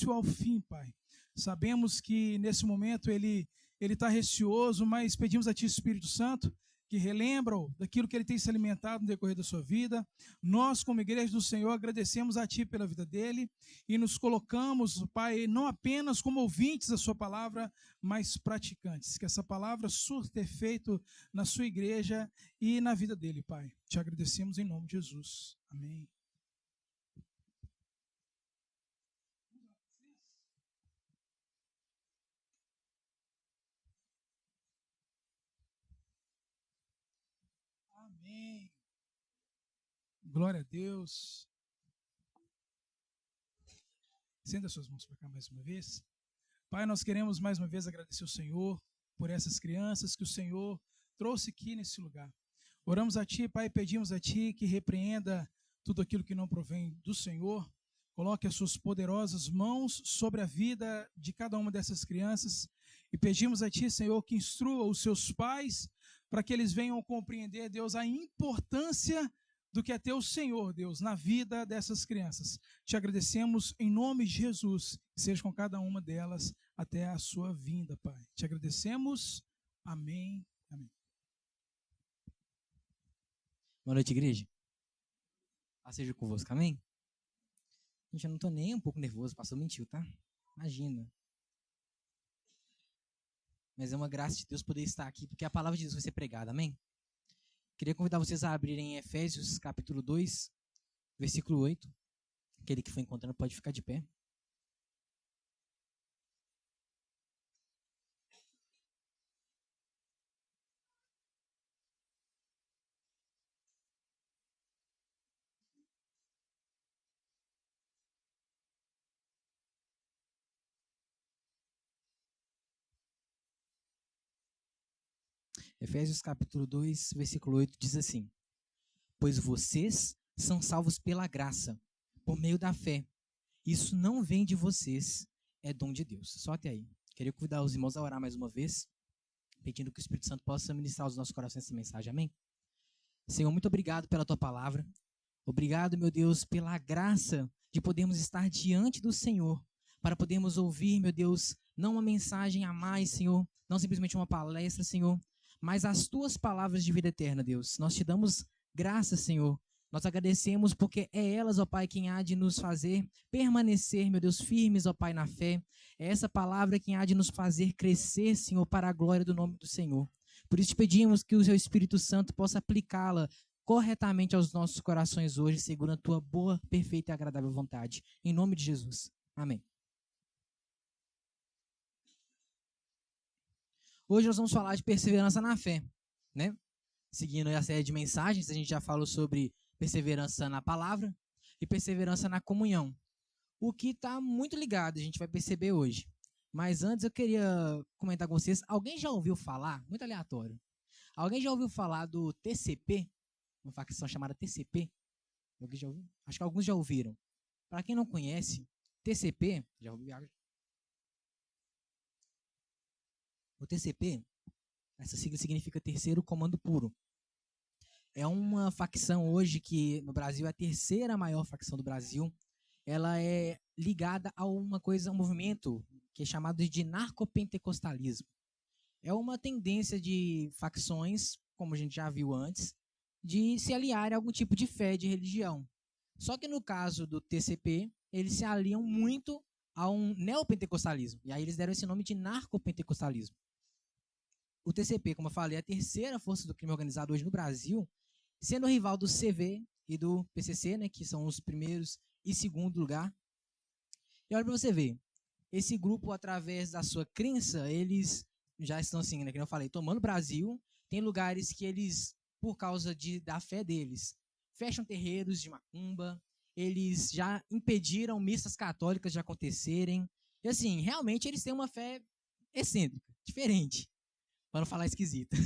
ao fim, Pai. Sabemos que nesse momento ele está receoso, mas pedimos a Ti, Espírito Santo, que relembra-o daquilo que ele tem se alimentado no decorrer da sua vida. Nós, como igreja do Senhor, agradecemos a Ti pela vida dele e nos colocamos, Pai, não apenas como ouvintes da sua palavra, mas praticantes. Que essa palavra surta efeito na sua igreja e na vida dele, Pai. Te agradecemos em nome de Jesus. Amém. Amém. Glória a Deus. Estenda suas mãos para cá mais uma vez. Pai, nós queremos mais uma vez agradecer ao Senhor por essas crianças que o Senhor trouxe aqui nesse lugar. Oramos a Ti, Pai, pedimos a Ti que repreenda tudo aquilo que não provém do Senhor. Coloque as suas poderosas mãos sobre a vida de cada uma dessas crianças e pedimos a Ti, Senhor, que instrua os seus pais para que eles venham compreender, Deus, a importância do que é ter o Senhor, Deus, na vida dessas crianças. Te agradecemos em nome de Jesus, que seja com cada uma delas até a sua vinda, Pai. Te agradecemos. Amém. Amém. Boa noite, igreja. Paz seja convosco, amém? Gente, eu não tô nem um pouco nervoso, o pastor mentiu, tá? Imagina. Mas é uma graça de Deus poder estar aqui, porque a palavra de Deus vai ser pregada, amém? Queria convidar vocês a abrirem Efésios, capítulo 2, versículo 8. Aquele que for encontrando pode ficar de pé. Efésios capítulo 2, versículo 8 diz assim: Pois vocês são salvos pela graça, por meio da fé. Isso não vem de vocês, é dom de Deus. Só até aí. Queria convidar os irmãos a orar mais uma vez, pedindo que o Espírito Santo possa ministrar aos nossos corações essa mensagem. Amém? Senhor, muito obrigado pela tua palavra. Obrigado, meu Deus, pela graça de podermos estar diante do Senhor, para podermos ouvir, meu Deus, não uma mensagem a mais, Senhor, não simplesmente uma palestra, Senhor, mas as tuas palavras de vida eterna, Deus. Nós te damos graças, Senhor. Nós agradecemos porque é elas, ó Pai, quem há de nos fazer permanecer, meu Deus, firmes, ó Pai, na fé. É essa palavra quem há de nos fazer crescer, Senhor, para a glória do nome do Senhor. Por isso te pedimos que o seu Espírito Santo possa aplicá-la corretamente aos nossos corações hoje, segundo a tua boa, perfeita e agradável vontade. Em nome de Jesus. Amém. Hoje nós vamos falar de perseverança na fé, né? Seguindo a série de mensagens, a gente já falou sobre perseverança na palavra e perseverança na comunhão. O que está muito ligado, a gente vai perceber hoje. Mas antes eu queria comentar com vocês, alguém já ouviu falar, muito aleatório, alguém já ouviu falar do TCP? Uma facção chamada TCP? Alguém já ouviu? Acho que alguns já ouviram. Para quem não conhece, TCP, já ouviu? O TCP, essa sigla significa Terceiro Comando Puro. É uma facção hoje que no Brasil é a terceira maior facção do Brasil. Ela é ligada a uma coisa, um movimento que é chamado de narcopentecostalismo. É uma tendência de facções, como a gente já viu antes, de se aliarem a algum tipo de fé, de religião. Só que no caso do TCP, eles se aliam muito a um neopentecostalismo. E aí eles deram esse nome de narcopentecostalismo. O TCP, como eu falei, é a terceira força do crime organizado hoje no Brasil, sendo rival do CV e do PCC, né, que são os primeiros e segundo lugar. E olha para você ver, esse grupo, através da sua crença, eles já estão assim, né, como eu falei, tomando o Brasil. Tem lugares que eles, por causa da fé deles, fecham terreiros de macumba, eles já impediram missas católicas de acontecerem. E assim, realmente eles têm uma fé excêntrica, diferente, para não falar esquisita.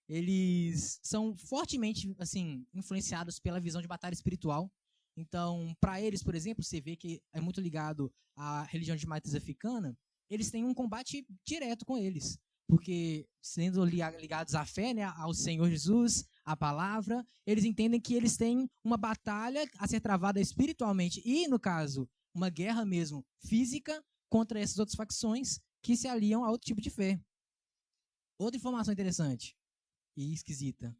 Eles são fortemente assim influenciados pela visão de batalha espiritual. Então, para eles, por exemplo, você vê que é muito ligado à religião de matriz africana, eles têm um combate direto com eles. Porque, sendo ligados à fé, né, ao Senhor Jesus, à palavra, eles entendem que eles têm uma batalha a ser travada espiritualmente. E, no caso, uma guerra mesmo física contra essas outras facções que se aliam a outro tipo de fé. Outra informação interessante e esquisita.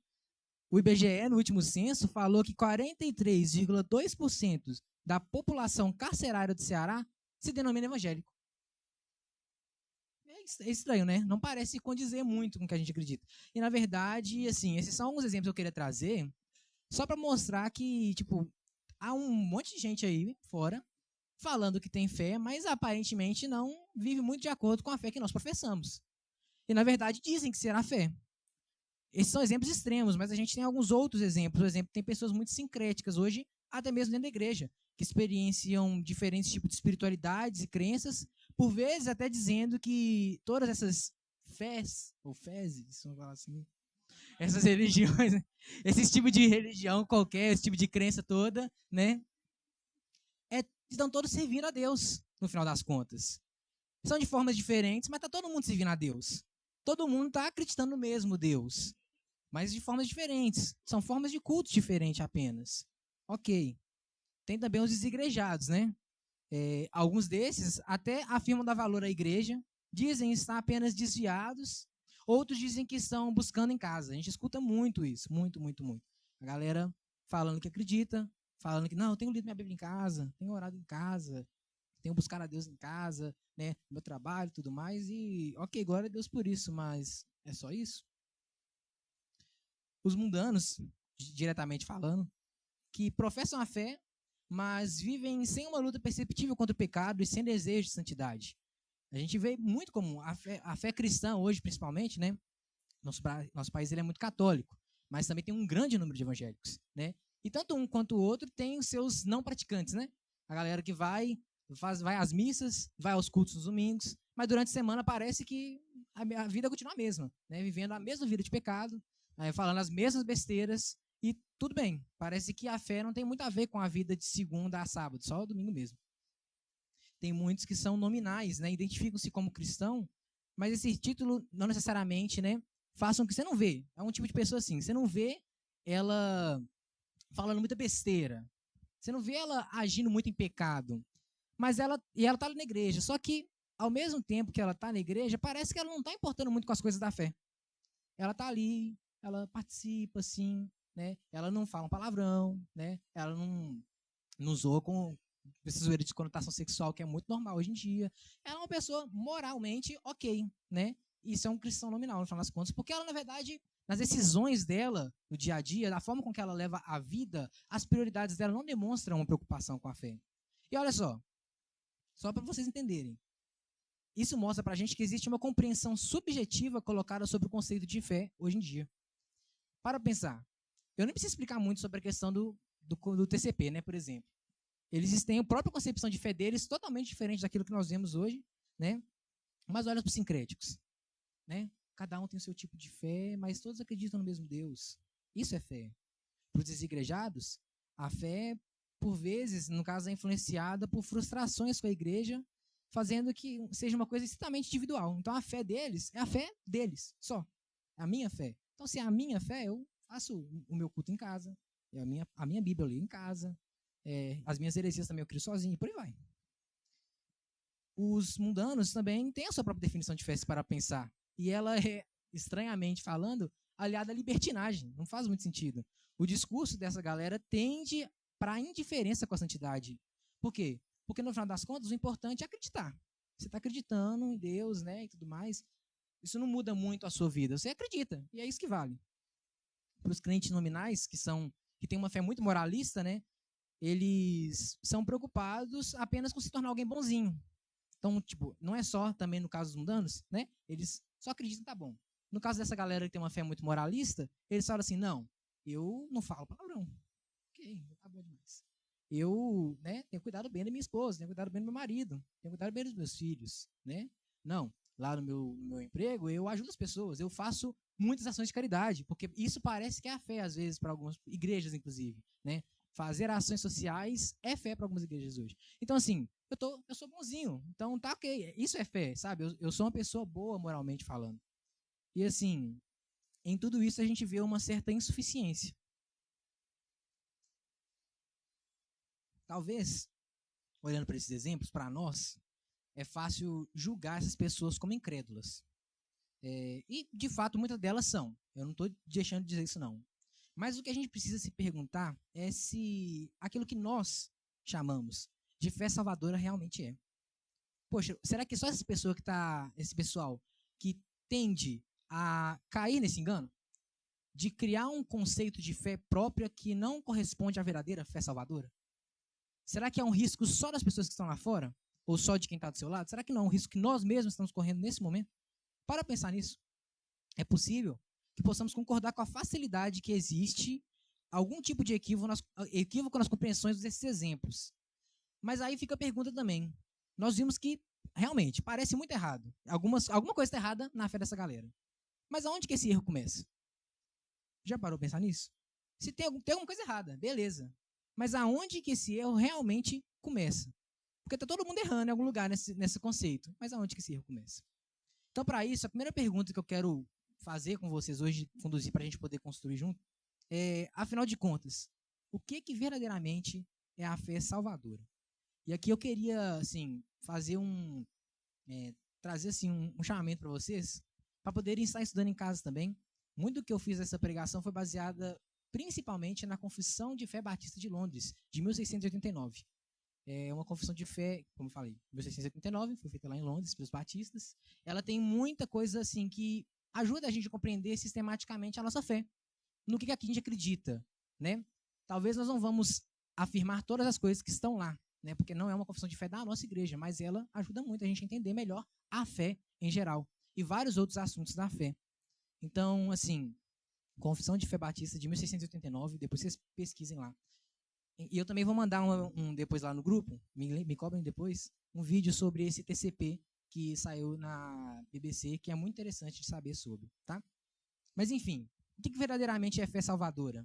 O IBGE, no último censo, falou que 43,2% da população carcerária do Ceará se denomina evangélico. É estranho, né? Não parece condizer muito com o que a gente acredita. E, na verdade, assim, esses são alguns exemplos que eu queria trazer só para mostrar que, tipo, há um monte de gente aí fora falando que tem fé, mas aparentemente não vive muito de acordo com a fé que nós professamos. E, na verdade, dizem que será fé. Esses são exemplos extremos, mas a gente tem alguns outros exemplos. Por exemplo, tem pessoas muito sincréticas hoje, até mesmo dentro da igreja, que experienciam diferentes tipos de espiritualidades e crenças, por vezes até dizendo que todas essas fés, ou fezes, vamos falar assim, essas religiões, esse tipo de religião qualquer, esse tipo de crença toda, né, estão todos servindo a Deus, no final das contas. São de formas diferentes, mas está todo mundo servindo a Deus. Todo mundo está acreditando no mesmo Deus, mas de formas diferentes. São formas de culto diferentes apenas. Ok. Tem também os desigrejados, né? Alguns desses até afirmam dar valor à igreja, dizem estar apenas desviados, outros dizem que estão buscando em casa. A gente escuta muito isso, muito, muito, muito. A galera falando que acredita, falando que não, eu tenho lido minha Bíblia em casa, tenho orado em casa, tenho buscado a Deus em casa, né, no meu trabalho e tudo mais, e ok, glória a Deus por isso, mas é só isso? Os mundanos, diretamente falando, que professam a fé, mas vivem sem uma luta perceptível contra o pecado e sem desejo de santidade. A gente vê muito comum, a fé cristã hoje, principalmente, né? Nosso país ele é muito católico, mas também tem um grande número de evangélicos, né? E tanto um quanto o outro tem os seus não praticantes, né? A galera que vai às missas, vai aos cultos nos domingos, mas durante a semana parece que a vida continua a mesma, né? Vivendo a mesma vida de pecado, falando as mesmas besteiras, e tudo bem. Parece que a fé não tem muito a ver com a vida de segunda a sábado, só o domingo mesmo. Tem muitos que são nominais, né? Identificam-se como cristão, mas esse título não necessariamente, né? Façam que você não vê. É um tipo de pessoa assim. Você não vê ela falando muita besteira. Você não vê ela agindo muito em pecado. Mas ela está ali na igreja. Só que, ao mesmo tempo que ela está na igreja, parece que ela não está importando muito com as coisas da fé. Ela está ali, ela participa, assim, né? Ela não fala um palavrão, né? Ela não zoa com esse zoeiro de conotação sexual que é muito normal hoje em dia. Ela é uma pessoa moralmente ok, né? Isso é um cristão nominal, no final das contas, porque ela, na verdade, nas decisões dela, no dia a dia, da forma com que ela leva a vida, as prioridades dela não demonstram uma preocupação com a fé. E olha só para vocês entenderem, isso mostra pra gente que existe uma compreensão subjetiva colocada sobre o conceito de fé hoje em dia. Para pensar, eu nem preciso explicar muito sobre a questão do TCP, né, por exemplo. Eles têm a própria concepção de fé deles totalmente diferente daquilo que nós vemos hoje, né? Mas olha para os sincréticos, né? Cada um tem o seu tipo de fé, mas todos acreditam no mesmo Deus. Isso é fé. Para os desigrejados, a fé, por vezes, no caso, é influenciada por frustrações com a igreja, fazendo que seja uma coisa extremamente individual. Então, a fé deles é a fé deles, só. É a minha fé. Então, se é a minha fé, eu faço o meu culto em casa, a minha Bíblia eu leio em casa, as minhas heresias também eu crio sozinho, e por aí vai. Os mundanos também têm a sua própria definição de fé para pensar. E ela é, estranhamente falando, aliada à libertinagem. Não faz muito sentido. O discurso dessa galera tende para a indiferença com a santidade. Por quê? Porque, no final das contas, o importante é acreditar. Você está acreditando em Deus, né, e tudo mais. Isso não muda muito a sua vida. Você acredita, e é isso que vale. Para os crentes nominais, que têm uma fé muito moralista, né, eles são preocupados apenas com se tornar alguém bonzinho. Então, tipo, não é só também no caso dos mundanos, né? Eles só acreditam, tá bom. No caso dessa galera que tem uma fé muito moralista, eles falam assim, não, eu não falo palavrão. Ok, tá bom demais. Eu, né, tenho cuidado bem da minha esposa, tenho cuidado bem do meu marido, tenho cuidado bem dos meus filhos, né? Não, lá no meu emprego, eu ajudo as pessoas, eu faço muitas ações de caridade, porque isso parece que é a fé, às vezes, para algumas igrejas, inclusive, né? Fazer ações sociais é fé para algumas igrejas hoje. Então, assim, eu sou bonzinho, então tá ok, isso é fé, sabe? Eu sou uma pessoa boa moralmente falando. E, assim, em tudo isso a gente vê uma certa insuficiência. Talvez olhando para esses exemplos, para nós, é fácil julgar essas pessoas como incrédulas. E, de fato, muitas delas são. Eu não estou deixando de dizer isso, não. Mas o que a gente precisa se perguntar é se aquilo que nós chamamos de fé salvadora realmente é. Poxa, será que só essa pessoa esse pessoal que tende a cair nesse engano? De criar um conceito de fé própria que não corresponde à verdadeira fé salvadora? Será que é um risco só das pessoas que estão lá fora? Ou só de quem está do seu lado? Será que não é um risco que nós mesmos estamos correndo nesse momento? Para pensar nisso. É possível que possamos concordar com a facilidade que existe algum tipo de equívoco nas compreensões desses exemplos. Mas aí fica a pergunta também. Nós vimos que, realmente, parece muito errado. Alguma coisa está errada na fé dessa galera. Mas aonde que esse erro começa? Já parou para pensar nisso? Se tem alguma coisa errada, beleza. Mas aonde que esse erro realmente começa? Porque está todo mundo errando em algum lugar nesse conceito. Mas aonde que esse erro começa? Então, para isso, a primeira pergunta que eu quero fazer com vocês hoje, conduzir para a gente poder construir junto, afinal de contas, o que verdadeiramente é a fé salvadora? E aqui eu queria, assim, fazer trazer assim, um chamamento para vocês, para poderem estar estudando em casa também. Muito do que eu fiz nessa pregação foi baseada principalmente na Confissão de Fé Batista de Londres, de 1689. É uma confissão de fé, como eu falei, 1689, foi feita lá em Londres pelos batistas. Ela tem muita coisa assim que ajuda a gente a compreender sistematicamente a nossa fé, no que a gente acredita, né? Talvez nós não vamos afirmar todas as coisas que estão lá, né? Porque não é uma confissão de fé da nossa igreja, mas ela ajuda muito a gente a entender melhor a fé em geral e vários outros assuntos da fé. Então, assim, Confissão de Fé Batista de 1689, depois vocês pesquisem lá. E eu também vou mandar depois lá no grupo, me cobrem depois, um vídeo sobre esse TCP que saiu na BBC, que é muito interessante de saber sobre, tá? Mas, enfim, o que verdadeiramente é fé salvadora?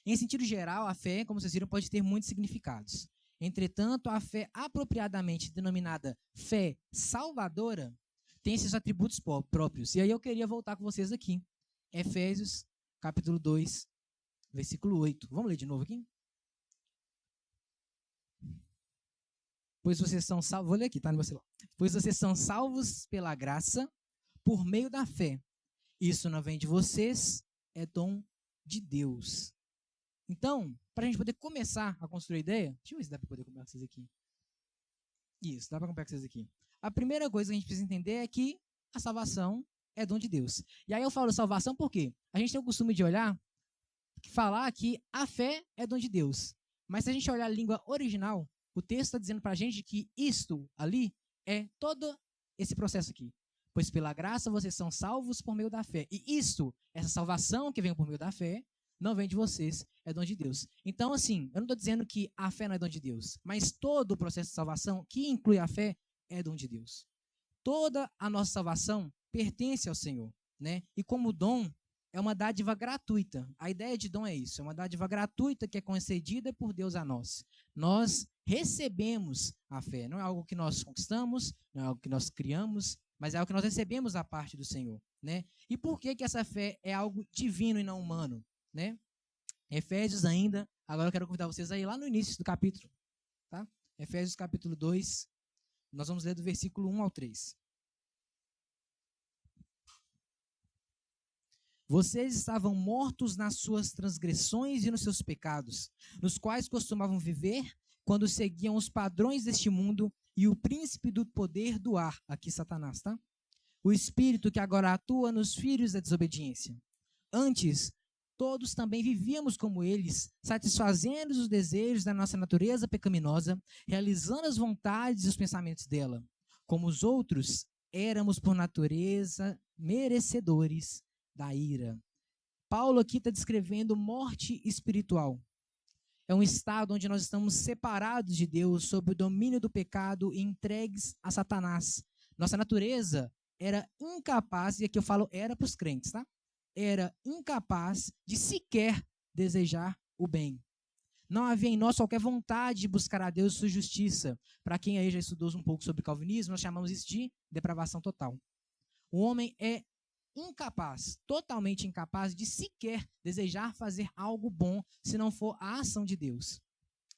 Em sentido geral, a fé, como vocês viram, pode ter muitos significados. Entretanto, a fé apropriadamente denominada fé salvadora tem esses atributos próprios. E aí eu queria voltar com vocês aqui. Efésios, capítulo 2, versículo 8. Vamos ler de novo aqui? Pois vocês são salvos, vou ler aqui, tá no meu celular. Pois vocês são salvos pela graça, por meio da fé. Isso não vem de vocês, é dom de Deus. Então, para a gente poder começar a construir a ideia, deixa eu ver se dá para poder acompanhar vocês aqui. Isso, dá para acompanhar vocês aqui. A primeira coisa que a gente precisa entender é que a salvação é dom de Deus. E aí eu falo salvação por quê? A gente tem o costume de falar que a fé é dom de Deus. Mas se a gente olhar a língua original, o texto está dizendo para a gente que isto ali é todo esse processo aqui. Pois pela graça vocês são salvos por meio da fé. E isto, essa salvação que vem por meio da fé, não vem de vocês, é dom de Deus. Então, assim, eu não estou dizendo que a fé não é dom de Deus, mas todo o processo de salvação, que inclui a fé, é dom de Deus. Toda a nossa salvação pertence ao Senhor, né? E como dom, é uma dádiva gratuita. A ideia de dom é isso, é uma dádiva gratuita que é concedida por Deus a nós. Nós recebemos a fé, não é algo que nós conquistamos, não é algo que nós criamos, mas é algo que nós recebemos da parte do Senhor, né? E por que essa fé é algo divino e não humano, né? Efésios ainda, agora eu quero convidar vocês aí lá no início do capítulo, tá? Efésios capítulo 2, nós vamos ler do versículo 1 ao 3. Vocês estavam mortos nas suas transgressões e nos seus pecados, nos quais costumavam viver quando seguiam os padrões deste mundo e o príncipe do poder do ar, aqui Satanás, tá? O espírito que agora atua nos filhos da desobediência. Antes, todos também vivíamos como eles, satisfazendo os desejos da nossa natureza pecaminosa, realizando as vontades e os pensamentos dela. Como os outros, éramos por natureza merecedores da ira. Paulo aqui está descrevendo morte espiritual. É um estado onde nós estamos separados de Deus, sob o domínio do pecado e entregues a Satanás. Nossa natureza era incapaz, e aqui eu falo era para os crentes, tá? Era incapaz de sequer desejar o bem. Não havia em nós qualquer vontade de buscar a Deus e sua justiça. Para quem aí já estudou um pouco sobre calvinismo, nós chamamos isso de depravação total. O homem é incapaz, totalmente incapaz de sequer desejar fazer algo bom se não for a ação de Deus.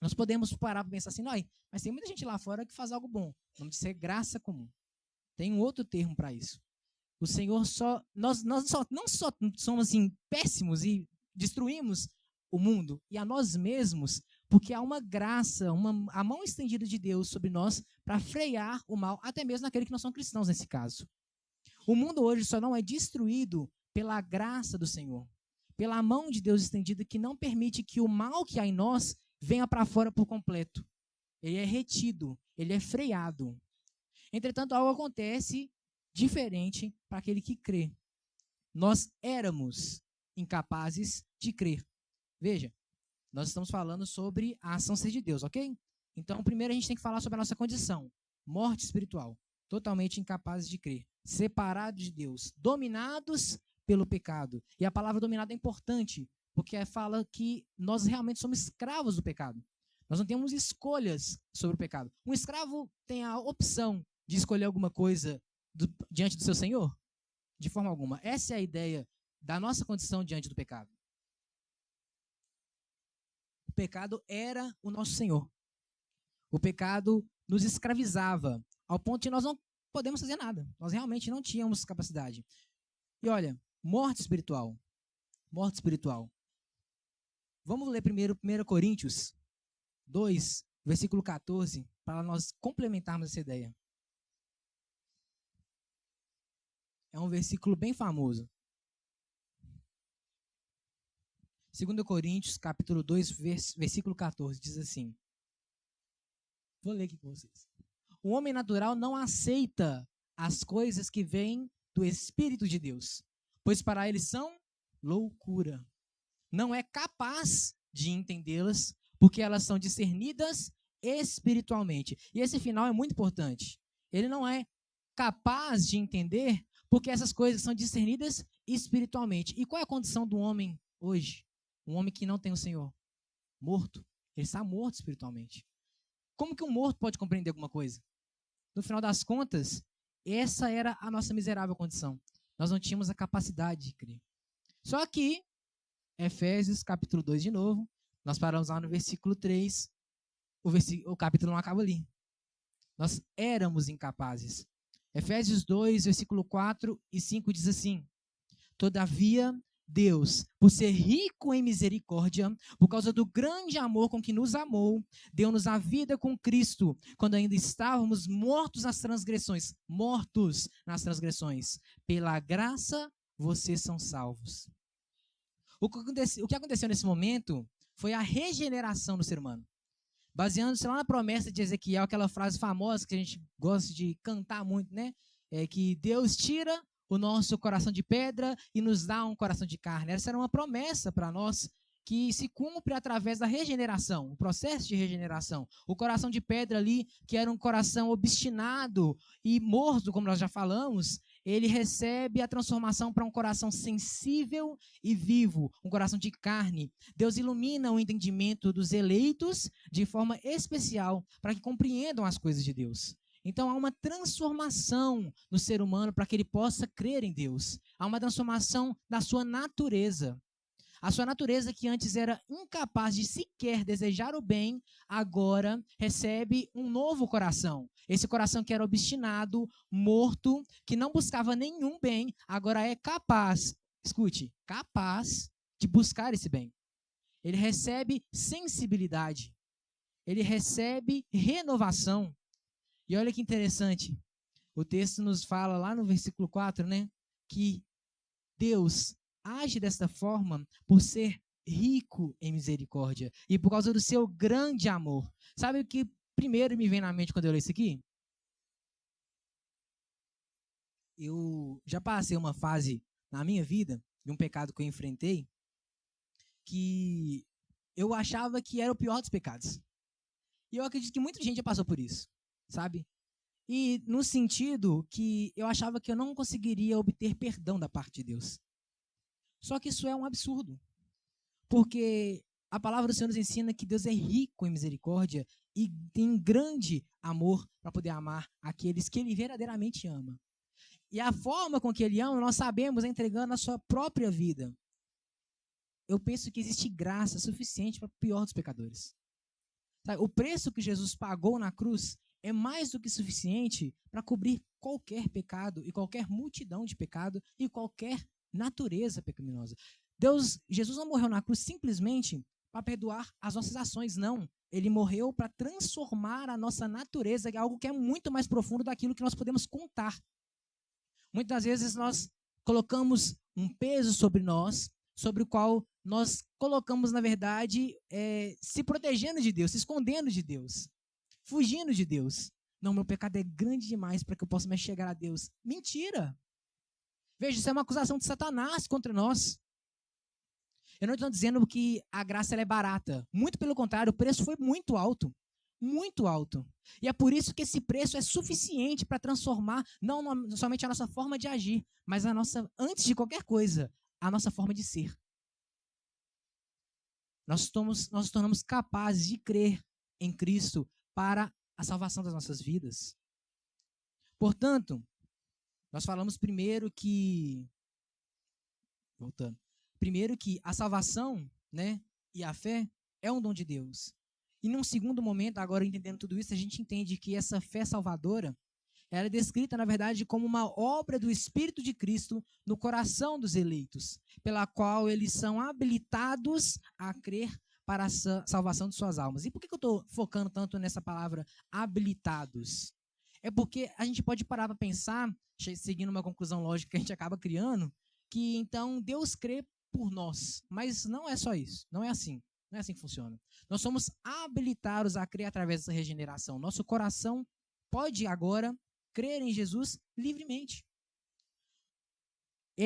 Nós podemos parar para pensar assim, mas tem muita gente lá fora que faz algo bom. O nome disso é graça comum. Tem um outro termo para isso. O Senhor nós não só somos assim péssimos e destruímos o mundo e a nós mesmos, porque há uma graça, a mão estendida de Deus sobre nós para frear o mal, até mesmo naquele que não são cristãos nesse caso. O mundo hoje só não é destruído pela graça do Senhor, pela mão de Deus estendida que não permite que o mal que há em nós venha para fora por completo. Ele é retido, ele é freado. Entretanto, algo acontece diferente para aquele que crê. Nós éramos incapazes de crer. Veja, nós estamos falando sobre a ação ser de Deus, ok? Então, primeiro a gente tem que falar sobre a nossa condição. Morte espiritual. Totalmente incapazes de crer. Separados de Deus. Dominados pelo pecado. E a palavra dominado é importante, porque fala que nós realmente somos escravos do pecado. Nós não temos escolhas sobre o pecado. Um escravo tem a opção de escolher alguma coisa diante do seu senhor? De forma alguma. Essa é a ideia da nossa condição diante do pecado. O pecado era o nosso senhor. O pecado nos escravizava, ao ponto de nós não podemos fazer nada. Nós realmente não tínhamos capacidade. E olha, morte espiritual. Morte espiritual. Vamos ler primeiro 1 Coríntios 2, versículo 14, para nós complementarmos essa ideia. É um versículo bem famoso. 2 Coríntios, capítulo 2, versículo 14, diz assim. Vou ler aqui com vocês. O homem natural não aceita as coisas que vêm do Espírito de Deus, pois para ele são loucura. Não é capaz de entendê-las, porque elas são discernidas espiritualmente. E esse final é muito importante. Ele não é capaz de entender, porque essas coisas são discernidas espiritualmente. E qual é a condição do homem hoje? Um homem que não tem o Senhor? Morto. Ele está morto espiritualmente. Como que um morto pode compreender alguma coisa? No final das contas, essa era a nossa miserável condição. Nós não tínhamos a capacidade de crer. Só que, Efésios, capítulo 2 de novo, nós paramos lá no versículo 3, o capítulo não acaba ali. Nós éramos incapazes. Efésios 2, versículo 4 e 5 diz assim: Todavia, Deus, por ser rico em misericórdia, por causa do grande amor com que nos amou, deu-nos a vida com Cristo, quando ainda estávamos mortos nas transgressões. Mortos nas transgressões. Pela graça, vocês são salvos. O que aconteceu nesse momento foi a regeneração do ser humano. Baseando-se lá na promessa de Ezequiel, aquela frase famosa que a gente gosta de cantar muito, né? É que Deus tira o nosso coração de pedra e nos dá um coração de carne. Essa era uma promessa para nós que se cumpre através da regeneração, o processo de regeneração. O coração de pedra ali, que era um coração obstinado e morto, como nós já falamos, ele recebe a transformação para um coração sensível e vivo, um coração de carne. Deus ilumina o entendimento dos eleitos de forma especial para que compreendam as coisas de Deus. Então há uma transformação no ser humano para que ele possa crer em Deus. Há uma transformação da sua natureza. A sua natureza, que antes era incapaz de sequer desejar o bem, agora recebe um novo coração. Esse coração que era obstinado, morto, que não buscava nenhum bem, agora é capaz, escute, capaz de buscar esse bem. Ele recebe sensibilidade. Ele recebe renovação. E olha que interessante, o texto nos fala lá no versículo 4, né, que Deus age desta forma por ser rico em misericórdia e por causa do seu grande amor. Sabe o que primeiro me vem na mente quando eu leio isso aqui? Eu já passei uma fase na minha vida, de um pecado que eu enfrentei, que eu achava que era o pior dos pecados. E eu acredito que muita gente já passou por isso, sabe? E no sentido que eu achava que eu não conseguiria obter perdão da parte de Deus. Só que isso é um absurdo, porque a palavra do Senhor nos ensina que Deus é rico em misericórdia e tem grande amor para poder amar aqueles que Ele verdadeiramente ama. E a forma com que Ele ama, nós sabemos, é entregando a sua própria vida. Eu penso que existe graça suficiente para o pior dos pecadores. Sabe? O preço que Jesus pagou na cruz é mais do que suficiente para cobrir qualquer pecado e qualquer multidão de pecado e qualquer natureza pecaminosa. Jesus não morreu na cruz simplesmente para perdoar as nossas ações, não. Ele morreu para transformar a nossa natureza, algo que é muito mais profundo daquilo que nós podemos contar. Muitas vezes nós colocamos um peso sobre nós, sobre o qual nós colocamos, na verdade, se protegendo de Deus, se escondendo de Deus, fugindo de Deus. Não, meu pecado é grande demais para que eu possa me chegar a Deus. Mentira! Veja, isso é uma acusação de Satanás contra nós. Eu não estou dizendo que a graça ela é barata. Muito pelo contrário, o preço foi muito alto. Muito alto. E é por isso que esse preço é suficiente para transformar não somente a nossa forma de agir, mas a nossa, antes de qualquer coisa, a nossa forma de ser. Nós nos tornamos capazes de crer em Cristo para a salvação das nossas vidas. Portanto, nós falamos primeiro que a salvação, né, e a fé é um dom de Deus. E num segundo momento, agora entendendo tudo isso, a gente entende que essa fé salvadora, ela é descrita, na verdade, como uma obra do Espírito de Cristo no coração dos eleitos, pela qual eles são habilitados a crer para a salvação de suas almas. E por que eu estou focando tanto nessa palavra habilitados? É porque a gente pode parar para pensar, seguindo uma conclusão lógica que a gente acaba criando, que então Deus crê por nós. Mas não é só isso, não é assim. Não é assim que funciona. Nós somos habilitados a crer através dessa regeneração. Nosso coração pode agora crer em Jesus livremente.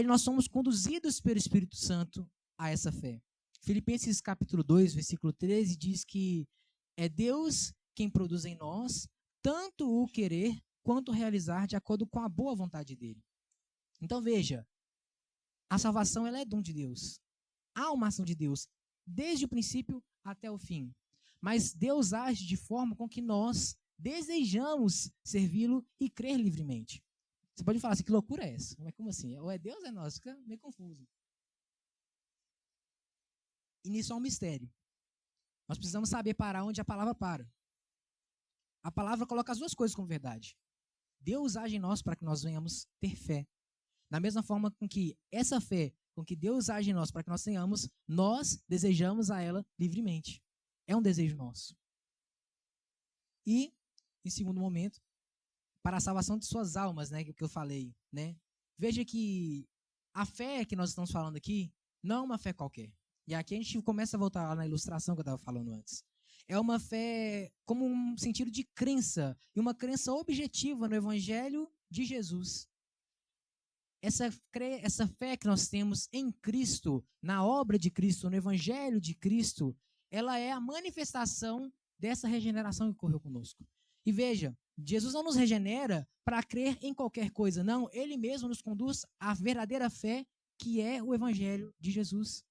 Nós somos conduzidos pelo Espírito Santo a essa fé. Filipenses capítulo 2, versículo 13 diz que é Deus quem produz em nós tanto o querer quanto o realizar de acordo com a boa vontade dele. Então veja, a salvação ela é dom de Deus. Há uma ação de Deus desde o princípio até o fim. Mas Deus age de forma com que nós desejamos servi-lo e crer livremente. Você pode falar assim, que loucura é essa? Mas como assim? Ou é Deus ou é nós? Fica meio confuso. E nisso há um mistério. Nós precisamos saber parar onde a palavra para. A palavra coloca as duas coisas como verdade. Deus age em nós para que nós venhamos ter fé. Da mesma forma com que essa fé, com que Deus age em nós para que nós tenhamos, nós desejamos a ela livremente. É um desejo nosso. E, em segundo momento, para a salvação de suas almas, né, que eu falei, né? Veja que a fé que nós estamos falando aqui não é uma fé qualquer. E aqui a gente começa a voltar lá na ilustração que eu estava falando antes. É uma fé como um sentido de crença, e uma crença objetiva no Evangelho de Jesus. Essa fé que nós temos em Cristo, na obra de Cristo, no Evangelho de Cristo, ela é a manifestação dessa regeneração que ocorreu conosco. E veja, Jesus não nos regenera para crer em qualquer coisa, não. Ele mesmo nos conduz à verdadeira fé, que é o Evangelho de Jesus.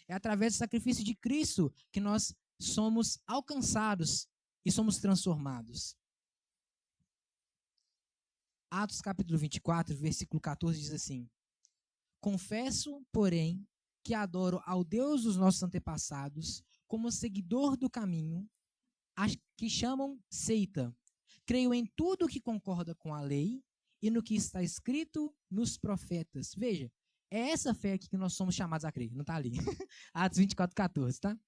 É através do sacrifício de Cristo que nós somos alcançados e somos transformados. Atos capítulo 24, versículo 14 diz assim: confesso, porém, que adoro ao Deus dos nossos antepassados como seguidor do caminho, que chamam seita. Creio em tudo que concorda com a lei e no que está escrito nos profetas. Veja, é essa fé aqui que nós somos chamados a crer, não está ali. Atos 24, 14, tá?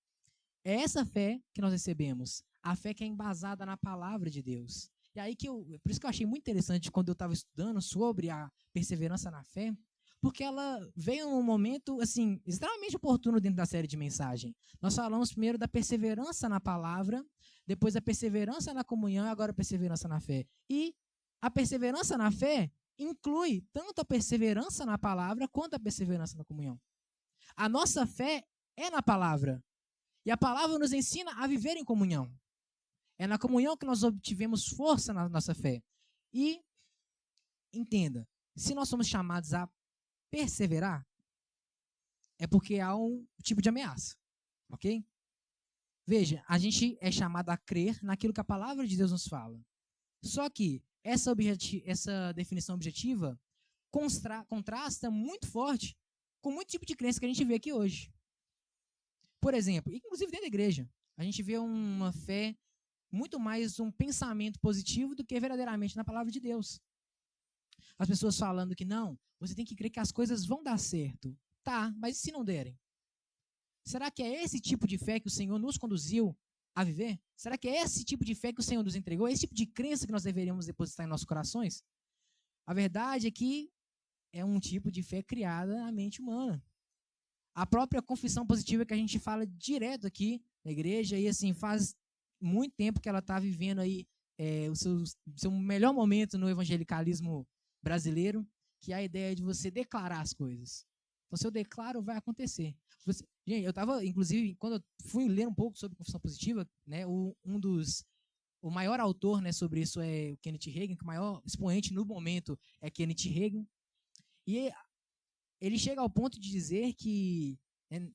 É essa fé que nós recebemos, a fé que é embasada na palavra de Deus. E aí por isso que eu achei muito interessante quando eu estava estudando sobre a perseverança na fé, porque ela veio num momento, assim, extremamente oportuno dentro da série de mensagem. Nós falamos primeiro da perseverança na palavra, depois a perseverança na comunhão e agora a perseverança na fé. E a perseverança na fé inclui tanto a perseverança na palavra quanto a perseverança na comunhão. A nossa fé é na palavra. E a palavra nos ensina a viver em comunhão. É na comunhão que nós obtivemos força na nossa fé. E, entenda, se nós somos chamados a perseverar, é porque há um tipo de ameaça. Ok? Veja, a gente é chamado a crer naquilo que a palavra de Deus nos fala. Só que essa definição objetiva contrasta muito forte com muito tipo de crença que a gente vê aqui hoje. Por exemplo, inclusive dentro da igreja. A gente vê uma fé muito mais um pensamento positivo do que verdadeiramente na palavra de Deus. As pessoas falando que não, você tem que crer que as coisas vão dar certo. Tá, mas e se não derem? Será que é esse tipo de fé que o Senhor nos conduziu a viver? Será que é esse tipo de fé que o Senhor nos entregou? É esse tipo de crença que nós deveríamos depositar em nossos corações? A verdade é que é um tipo de fé criada na mente humana. A própria confissão positiva que a gente fala direto aqui na igreja, e assim, faz muito tempo que ela está vivendo aí o seu melhor momento no evangelicalismo brasileiro, que é a ideia de você declarar as coisas. Então, se eu declaro, vai acontecer. Gente, eu estava, inclusive, quando eu fui ler um pouco sobre confissão positiva, né, o maior autor, né, sobre isso é o Kenneth Hagin, que o maior expoente no momento é Kenneth Hagin. E ele chega ao ponto de dizer que,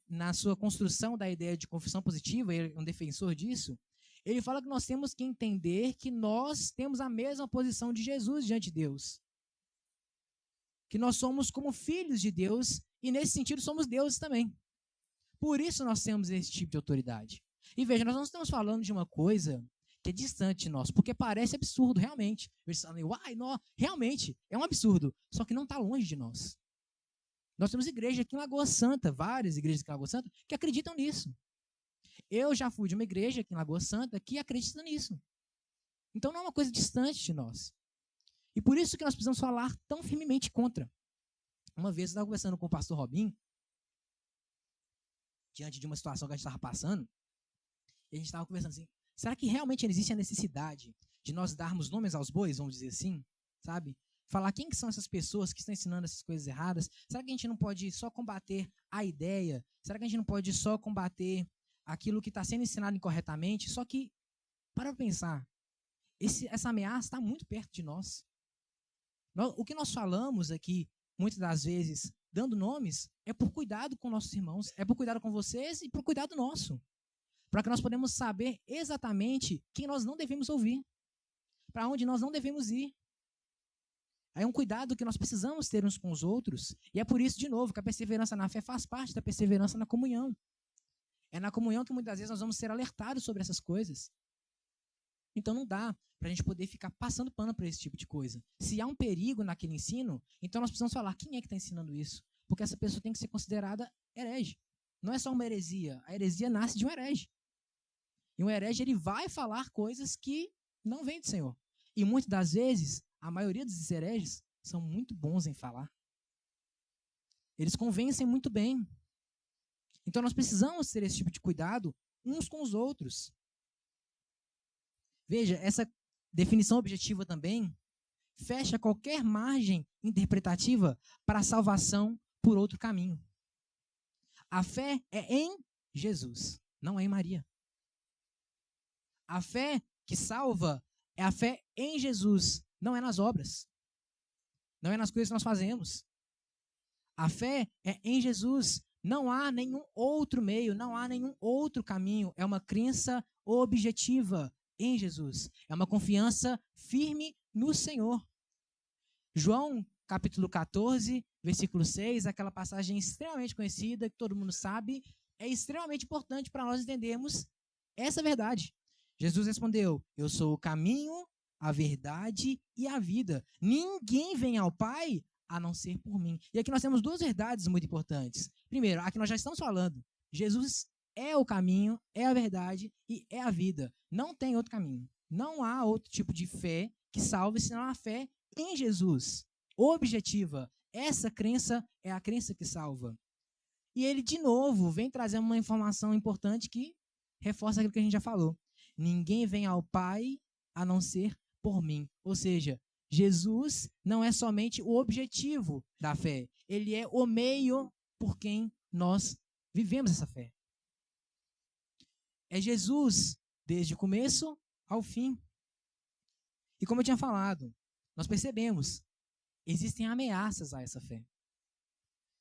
na sua construção da ideia de confissão positiva, ele é um defensor disso, ele fala que nós temos que entender que nós temos a mesma posição de Jesus diante de Deus. Que nós somos como filhos de Deus e, nesse sentido, somos deuses também. Por isso nós temos esse tipo de autoridade. E veja, nós não estamos falando de uma coisa que é distante de nós, porque parece absurdo, realmente. Realmente, é um absurdo, só que não está longe de nós. Nós temos igreja aqui em Lagoa Santa, várias igrejas aqui em Lagoa Santa, que acreditam nisso. Eu já fui de uma igreja aqui em Lagoa Santa que acredita nisso. Então não é uma coisa distante de nós. E por isso que nós precisamos falar tão firmemente contra. Uma vez eu estava conversando com o pastor Robin, diante de uma situação que a gente estava passando, e a gente estava conversando assim, será que realmente existe a necessidade de nós darmos nomes aos bois, vamos dizer assim, sabe? Falar quem que são essas pessoas que estão ensinando essas coisas erradas? Será que a gente não pode só combater a ideia? Será que a gente não pode só combater aquilo que está sendo ensinado incorretamente? Só que, para pensar, essa ameaça está muito perto de nós. O que nós falamos aqui, muitas das vezes, dando nomes, é por cuidado com nossos irmãos, é por cuidado com vocês e por cuidado nosso. Para que nós podemos saber exatamente quem nós não devemos ouvir, para onde nós não devemos ir. É um cuidado que nós precisamos ter uns com os outros, e é por isso, de novo, que a perseverança na fé faz parte da perseverança na comunhão. É na comunhão que muitas vezes nós vamos ser alertados sobre essas coisas. Então não dá para a gente poder ficar passando pano para esse tipo de coisa. Se há um perigo naquele ensino, então nós precisamos falar quem é que está ensinando isso. Porque essa pessoa tem que ser considerada herege. Não é só uma heresia. A heresia nasce de um herege. E um herege, ele vai falar coisas que não vêm do Senhor. E muitas das vezes, a maioria dos hereges são muito bons em falar. Eles convencem muito bem. Então nós precisamos ter esse tipo de cuidado uns com os outros. Veja, essa definição objetiva também fecha qualquer margem interpretativa para a salvação por outro caminho. A fé é em Jesus, não é em Maria. A fé que salva é a fé em Jesus, não é nas obras. Não é nas coisas que nós fazemos. A fé é em Jesus. Não há nenhum outro meio, não há nenhum outro caminho. É uma crença objetiva em Jesus. É uma confiança firme no Senhor. João, capítulo 14, versículo 6, aquela passagem extremamente conhecida, que todo mundo sabe, é extremamente importante para nós entendermos essa verdade. Jesus respondeu: eu sou o caminho, a verdade e a vida. Ninguém vem ao Pai a não ser por mim. E aqui nós temos duas verdades muito importantes. Primeiro, aqui nós já estamos falando, Jesus é o caminho, é a verdade e é a vida. Não tem outro caminho. Não há outro tipo de fé que salve, senão a fé em Jesus. Objetiva. Essa crença é a crença que salva. E ele, de novo, vem trazer uma informação importante que reforça aquilo que a gente já falou. Ninguém vem ao Pai a não ser por mim. Ou seja, Jesus não é somente o objetivo da fé. Ele é o meio por quem nós vivemos essa fé. É Jesus desde o começo ao fim. E como eu tinha falado, nós percebemos, existem ameaças a essa fé.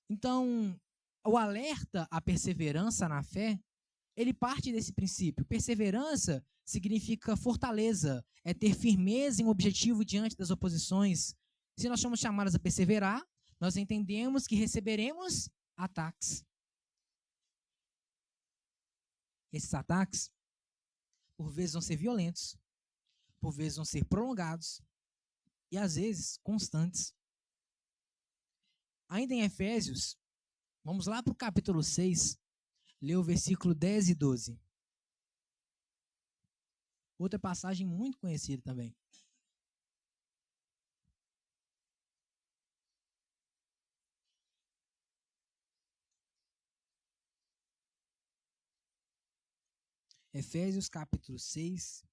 Então, o alerta à perseverança na fé, ele parte desse princípio. Perseverança significa fortaleza, é ter firmeza em um objetivo diante das oposições. Se nós somos chamados a perseverar, nós entendemos que receberemos ataques. Esses ataques por vezes vão ser violentos, por vezes vão ser prolongados e às vezes constantes. Ainda em Efésios, vamos lá para o capítulo 6, ler o versículo 10 e 12. Outra passagem muito conhecida também. Efésios capítulo 6,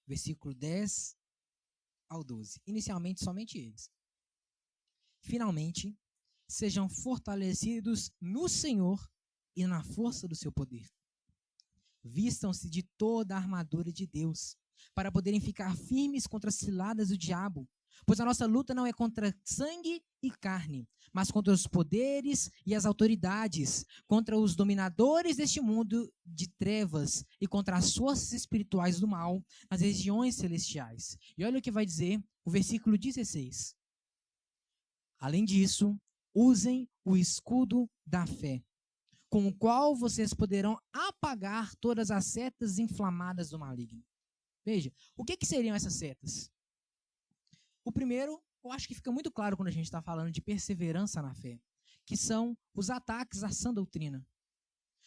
versículo 10 ao 12. Inicialmente, somente eles. Finalmente, sejam fortalecidos no Senhor e na força do seu poder. Vistam-se de toda a armadura de Deus, para poderem ficar firmes contra as ciladas do diabo, pois a nossa luta não é contra sangue e carne, mas contra os poderes e as autoridades, contra os dominadores deste mundo de trevas e contra as forças espirituais do mal nas regiões celestiais. E olha o que vai dizer o versículo 16. Além disso, usem o escudo da fé, com o qual vocês poderão apagar todas as setas inflamadas do maligno. Veja, o que seriam essas setas? O primeiro, eu acho que fica muito claro quando a gente está falando de perseverança na fé, que são os ataques à sã doutrina.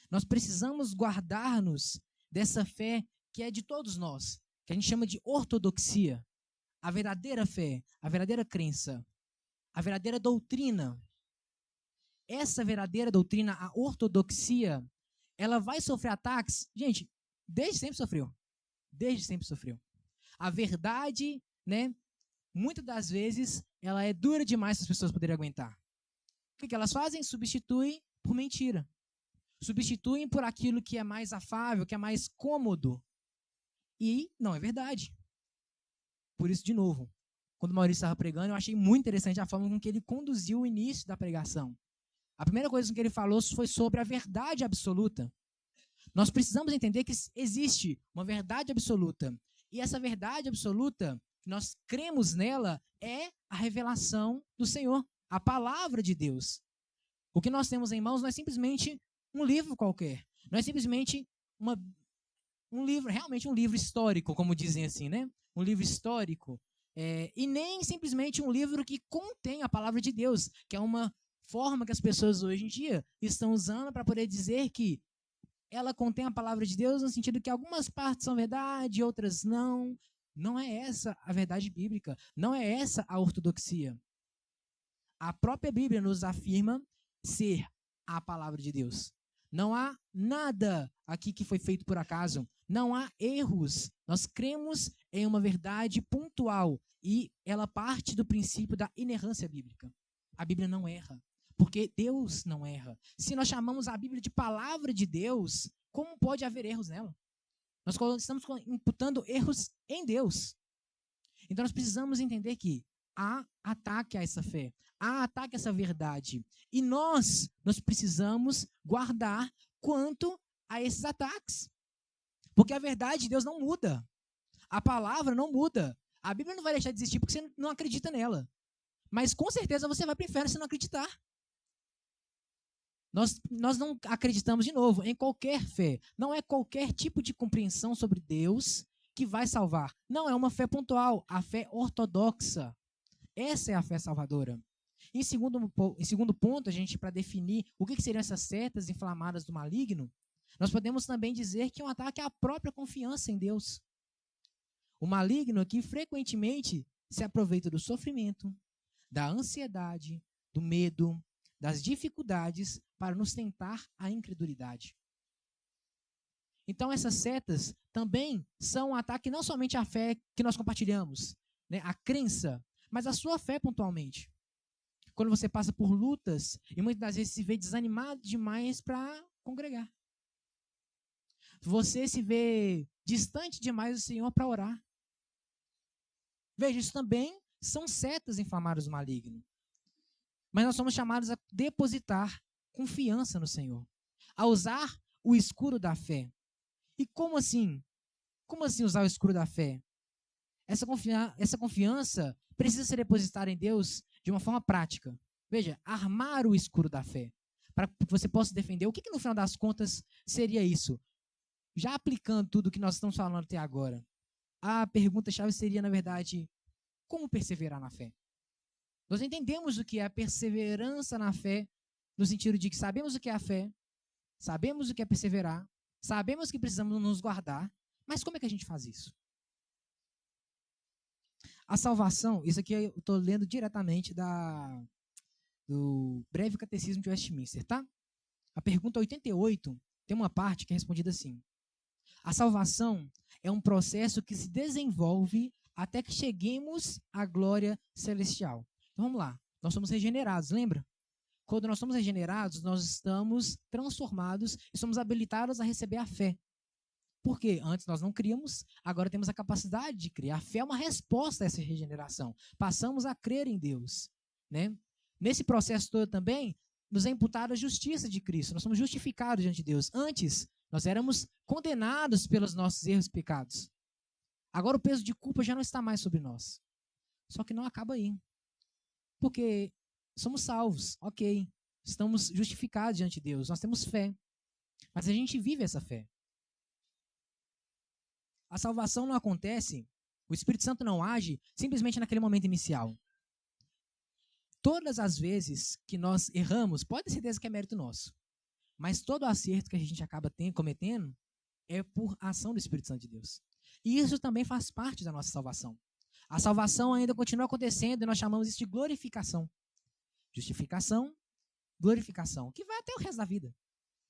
Nós precisamos guardar-nos dessa fé que é de todos nós, que a gente chama de ortodoxia, a verdadeira fé, a verdadeira crença, a verdadeira doutrina. Essa verdadeira doutrina, a ortodoxia, ela vai sofrer ataques, gente, desde sempre sofreu. Desde sempre sofreu. A verdade, né, muitas das vezes, ela é dura demais para as pessoas poderem aguentar. O que elas fazem? Substituem por mentira. Substituem por aquilo que é mais afável, que é mais cômodo. E não é verdade. Por isso, de novo, quando o Maurício estava pregando, eu achei muito interessante a forma com que ele conduziu o início da pregação. A primeira coisa que ele falou foi sobre a verdade absoluta. Nós precisamos entender que existe uma verdade absoluta. E essa verdade absoluta, nós cremos nela, é a revelação do Senhor, a palavra de Deus. O que nós temos em mãos não é simplesmente um livro qualquer. Não é simplesmente um livro, realmente um livro histórico, como dizem assim, né? Um livro histórico. E nem simplesmente um livro que contém a palavra de Deus, que é uma forma que as pessoas hoje em dia estão usando para poder dizer que ela contém a palavra de Deus no sentido que algumas partes são verdade, outras não. Não é essa a verdade bíblica. Não é essa a ortodoxia. A própria Bíblia nos afirma ser a palavra de Deus. Não há nada aqui que foi feito por acaso. Não há erros. Nós cremos em uma verdade pontual e ela parte do princípio da inerrância bíblica. A Bíblia não erra. Porque Deus não erra. Se nós chamamos a Bíblia de palavra de Deus, como pode haver erros nela? Nós estamos imputando erros em Deus. Então nós precisamos entender que há ataque a essa fé, há ataque a essa verdade. E nós precisamos guardar quanto a esses ataques. Porque a verdade de Deus não muda. A palavra não muda. A Bíblia não vai deixar de existir porque você não acredita nela. Mas com certeza você vai para o inferno se não acreditar. Nós não acreditamos, de novo, em qualquer fé. Não é qualquer tipo de compreensão sobre Deus que vai salvar. Não, é uma fé pontual, a fé ortodoxa. Essa é a fé salvadora. Em segundo ponto, a gente, para definir o que seriam essas setas inflamadas do maligno, nós podemos também dizer que é um ataque à própria confiança em Deus. O maligno aqui frequentemente se aproveita do sofrimento, da ansiedade, do medo, das dificuldades para nos tentar a incredulidade. Então essas setas também são um ataque não somente à fé que nós compartilhamos, né, a crença, mas a sua fé pontualmente. Quando você passa por lutas e muitas das vezes se vê desanimado demais para congregar. Você se vê distante demais do Senhor para orar. Veja, isso também são setas inflamadas do maligno. Mas nós somos chamados a depositar confiança no Senhor, a usar o escudo da fé. E como assim? Como assim usar o escudo da fé? Essa confiança precisa ser depositada em Deus de uma forma prática. Veja, armar o escudo da fé, para que você possa defender. O que no final das contas seria isso? já aplicando tudo o que nós estamos falando até agora, a pergunta-chave seria, na verdade, como perseverar na fé? Nós entendemos o que é a perseverança na fé, no sentido de que sabemos o que é a fé, sabemos o que é perseverar, sabemos que precisamos nos guardar, mas como é que a gente faz isso? A salvação, isso aqui eu estou lendo diretamente do Breve Catecismo de Westminster, tá? A pergunta 88 tem uma parte que é respondida assim: a salvação é um processo que se desenvolve até que cheguemos à glória celestial. Então vamos lá, nós somos regenerados, lembra? Quando nós somos regenerados, nós estamos transformados e somos habilitados a receber a fé. Por quê? Antes nós não críamos, agora temos a capacidade de crer. A fé é uma resposta a essa regeneração. Passamos a crer em Deus, né? Nesse processo todo também, nos é imputada a justiça de Cristo. Nós somos justificados diante de Deus. Antes, nós éramos condenados pelos nossos erros e pecados. Agora o peso de culpa já não está mais sobre nós. Só que não acaba aí. Porque somos salvos, ok. Estamos justificados diante de Deus. Nós temos fé. Mas a gente vive essa fé. A salvação não acontece, o Espírito Santo não age simplesmente naquele momento inicial. Todas as vezes que nós erramos, pode ter certeza que é mérito nosso. Mas todo acerto que a gente acaba cometendo é por ação do Espírito Santo de Deus. E isso também faz parte da nossa salvação. A salvação ainda continua acontecendo e nós chamamos isso de glorificação. Justificação, glorificação, que vai até o resto da vida.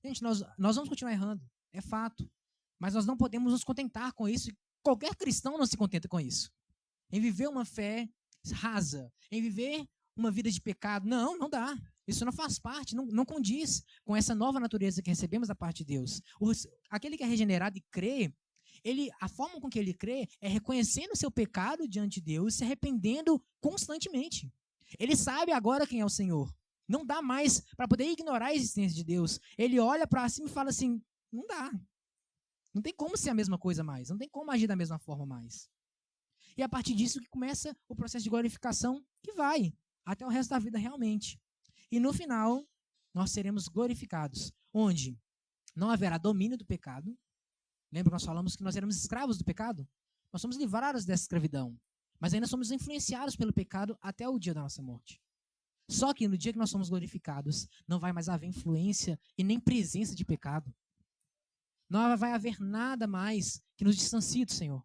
Gente, nós vamos continuar errando, é fato. Mas nós não podemos nos contentar com isso. Qualquer cristão não se contenta com isso. Em viver uma fé rasa, em viver uma vida de pecado. Não, não dá. Isso não faz parte, não condiz com essa nova natureza que recebemos da parte de Deus. Aquele que é regenerado e crê, a forma com que ele crê é reconhecendo o seu pecado diante de Deus e se arrependendo constantemente. Ele sabe agora quem é o Senhor. Não dá mais para poder ignorar a existência de Deus. Ele olha para cima e fala assim, não dá. Não tem como ser a mesma coisa mais. Não tem como agir da mesma forma mais. E a partir disso que começa o processo de glorificação que vai até o resto da vida realmente. E no final, nós seremos glorificados. Onde não haverá domínio do pecado. Lembra que nós falamos que nós éramos escravos do pecado? Nós somos livrados dessa escravidão. Mas ainda somos influenciados pelo pecado até o dia da nossa morte. Só que no dia que nós somos glorificados, não vai mais haver influência e nem presença de pecado. Não vai haver nada mais que nos distancie do Senhor.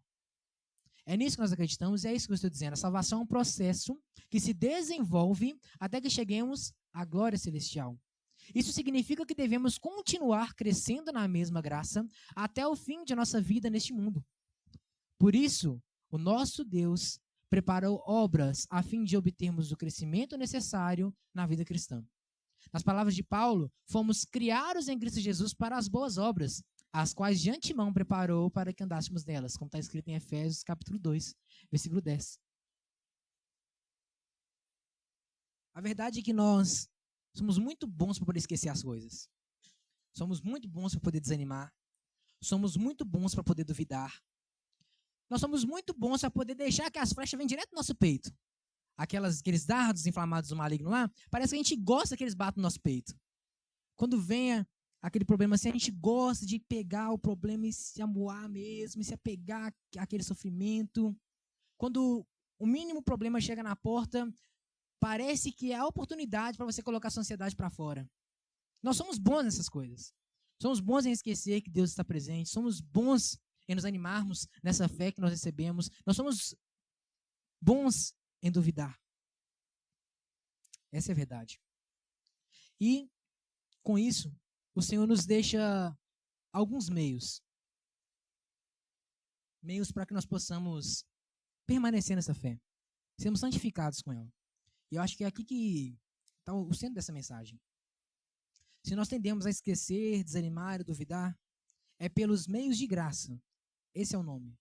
É nisso que nós acreditamos e é isso que eu estou dizendo. A salvação é um processo que se desenvolve até que cheguemos à glória celestial. Isso significa que devemos continuar crescendo na mesma graça até o fim de nossa vida neste mundo. Por isso, o nosso Deus preparou obras a fim de obtermos o crescimento necessário na vida cristã. Nas palavras de Paulo, fomos criados em Cristo Jesus para as boas obras, as quais de antemão preparou para que andássemos nelas, como está escrito em Efésios capítulo 2, versículo 10. A verdade é que nós somos muito bons para poder esquecer as coisas. Somos muito bons para poder desanimar. Somos muito bons para poder duvidar. Nós somos muito bons para poder deixar que as flechas venham direto no nosso peito. Aqueles dardos inflamados do maligno lá, parece que a gente gosta que eles batam no nosso peito. Quando vem aquele problema assim, a gente gosta de pegar o problema e se amuar mesmo, e se apegar àquele sofrimento. Quando o mínimo problema chega na porta, parece que é a oportunidade para você colocar a sua ansiedade para fora. Nós somos bons nessas coisas. Somos bons em esquecer que Deus está presente. Somos bons em nos animarmos nessa fé que nós recebemos. Nós somos bons em duvidar. Essa é a verdade. E, com isso, o Senhor nos deixa alguns meios. Meios para que nós possamos permanecer nessa fé. Sermos santificados com ela. E eu acho que é aqui que está o centro dessa mensagem. Se nós tendemos a esquecer, desanimar e duvidar, é pelos meios de graça. Esse é o nome.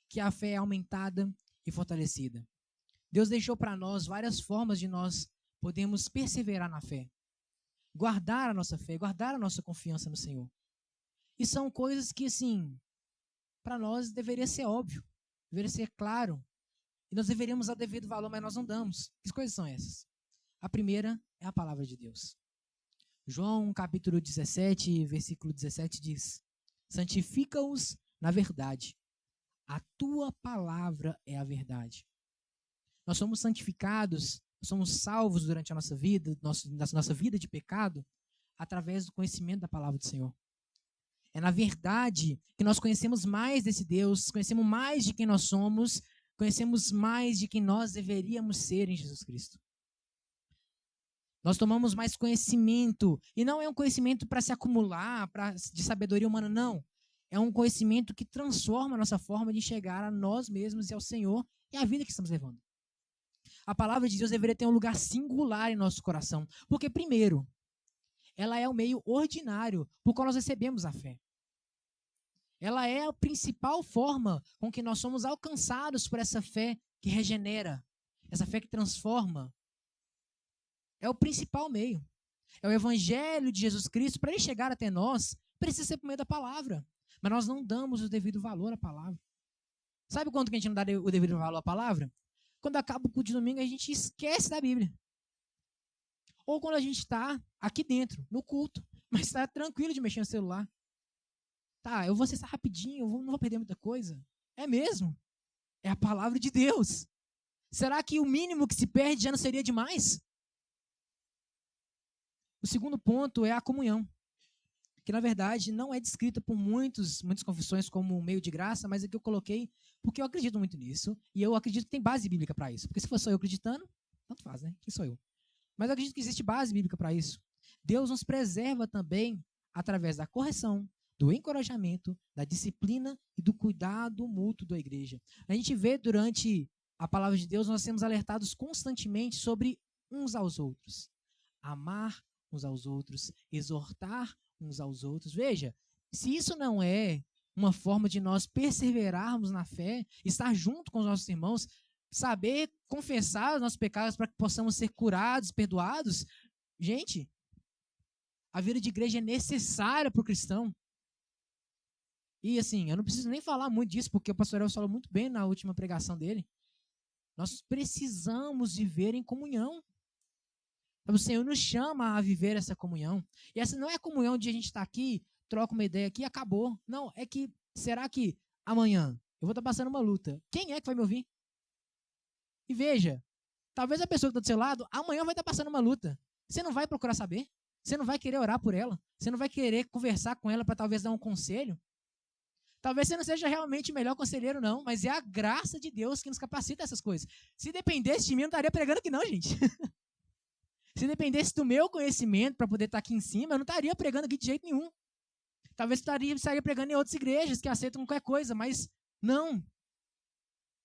Que a fé é aumentada e fortalecida. Deus deixou para nós várias formas de nós podermos perseverar na fé. Guardar a nossa fé, guardar a nossa confiança no Senhor. E são coisas que, assim, para nós deveria ser óbvio, deveria ser claro. E nós deveríamos dar devido valor, mas nós não damos. Que coisas são essas? A primeira é a palavra de Deus. João, capítulo 17, versículo 17 diz: santifica-os na verdade. A tua palavra é a verdade. Nós somos santificados, somos salvos durante a nossa vida, nossa vida de pecado, através do conhecimento da palavra do Senhor. É na verdade que nós conhecemos mais desse Deus, conhecemos mais de quem nós somos, conhecemos mais de quem nós deveríamos ser em Jesus Cristo. Nós tomamos mais conhecimento, e não é um conhecimento para se acumular, de sabedoria humana, não. É um conhecimento que transforma a nossa forma de enxergar a nós mesmos e ao Senhor e a vida que estamos levando. A palavra de Deus deveria ter um lugar singular em nosso coração, porque, primeiro, ela é o meio ordinário por qual nós recebemos a fé. Ela é a principal forma com que nós somos alcançados por essa fé que regenera, essa fé que transforma. É o principal meio. É o evangelho de Jesus Cristo. Para ele chegar até nós, precisa ser por meio da palavra. Mas nós não damos o devido valor à palavra. Sabe quando que a gente não dá o devido valor à palavra? Quando acaba o culto de domingo, a gente esquece da Bíblia. Ou quando a gente está aqui dentro, no culto, mas está tranquilo de mexer no celular. Tá, eu vou acessar rapidinho, não vou perder muita coisa. É mesmo? É a palavra de Deus. Será que o mínimo que se perde já não seria demais? O segundo ponto é a comunhão, que na verdade não é descrita por muitas confissões como um meio de graça, mas é que eu coloquei porque eu acredito muito nisso e eu acredito que tem base bíblica para isso. Porque se for só eu acreditando, tanto faz, né? Quem sou eu? Mas eu acredito que existe base bíblica para isso. Deus nos preserva também através da correção, do encorajamento, da disciplina e do cuidado mútuo da igreja. A gente vê durante a palavra de Deus, nós temos alertados constantemente sobre uns aos outros. Amar uns aos outros, exortar uns aos outros. Veja, se isso não é uma forma de nós perseverarmos na fé, estar junto com os nossos irmãos, saber confessar os nossos pecados para que possamos ser curados, perdoados, gente, a vida de igreja é necessária para o cristão. E assim, eu não preciso nem falar muito disso, porque o pastor Elcio falou muito bem na última pregação dele. Nós precisamos viver em comunhão. O Senhor nos chama a viver essa comunhão. E essa não é a comunhão de a gente estar aqui, troca uma ideia aqui e acabou. Não, é que, será que amanhã eu vou estar passando uma luta? Quem é que vai me ouvir? E veja, talvez a pessoa que está do seu lado, amanhã vai estar passando uma luta. Você não vai procurar saber? Você não vai querer orar por ela? Você não vai querer conversar com ela para talvez dar um conselho? Talvez você não seja realmente o melhor conselheiro, não, mas é a graça de Deus que nos capacita essas coisas. Se dependesse de mim, eu não estaria pregando que não, gente. Se dependesse do meu conhecimento para poder estar aqui em cima, eu não estaria pregando aqui de jeito nenhum. Talvez estaria pregando em outras igrejas que aceitam qualquer coisa, mas não.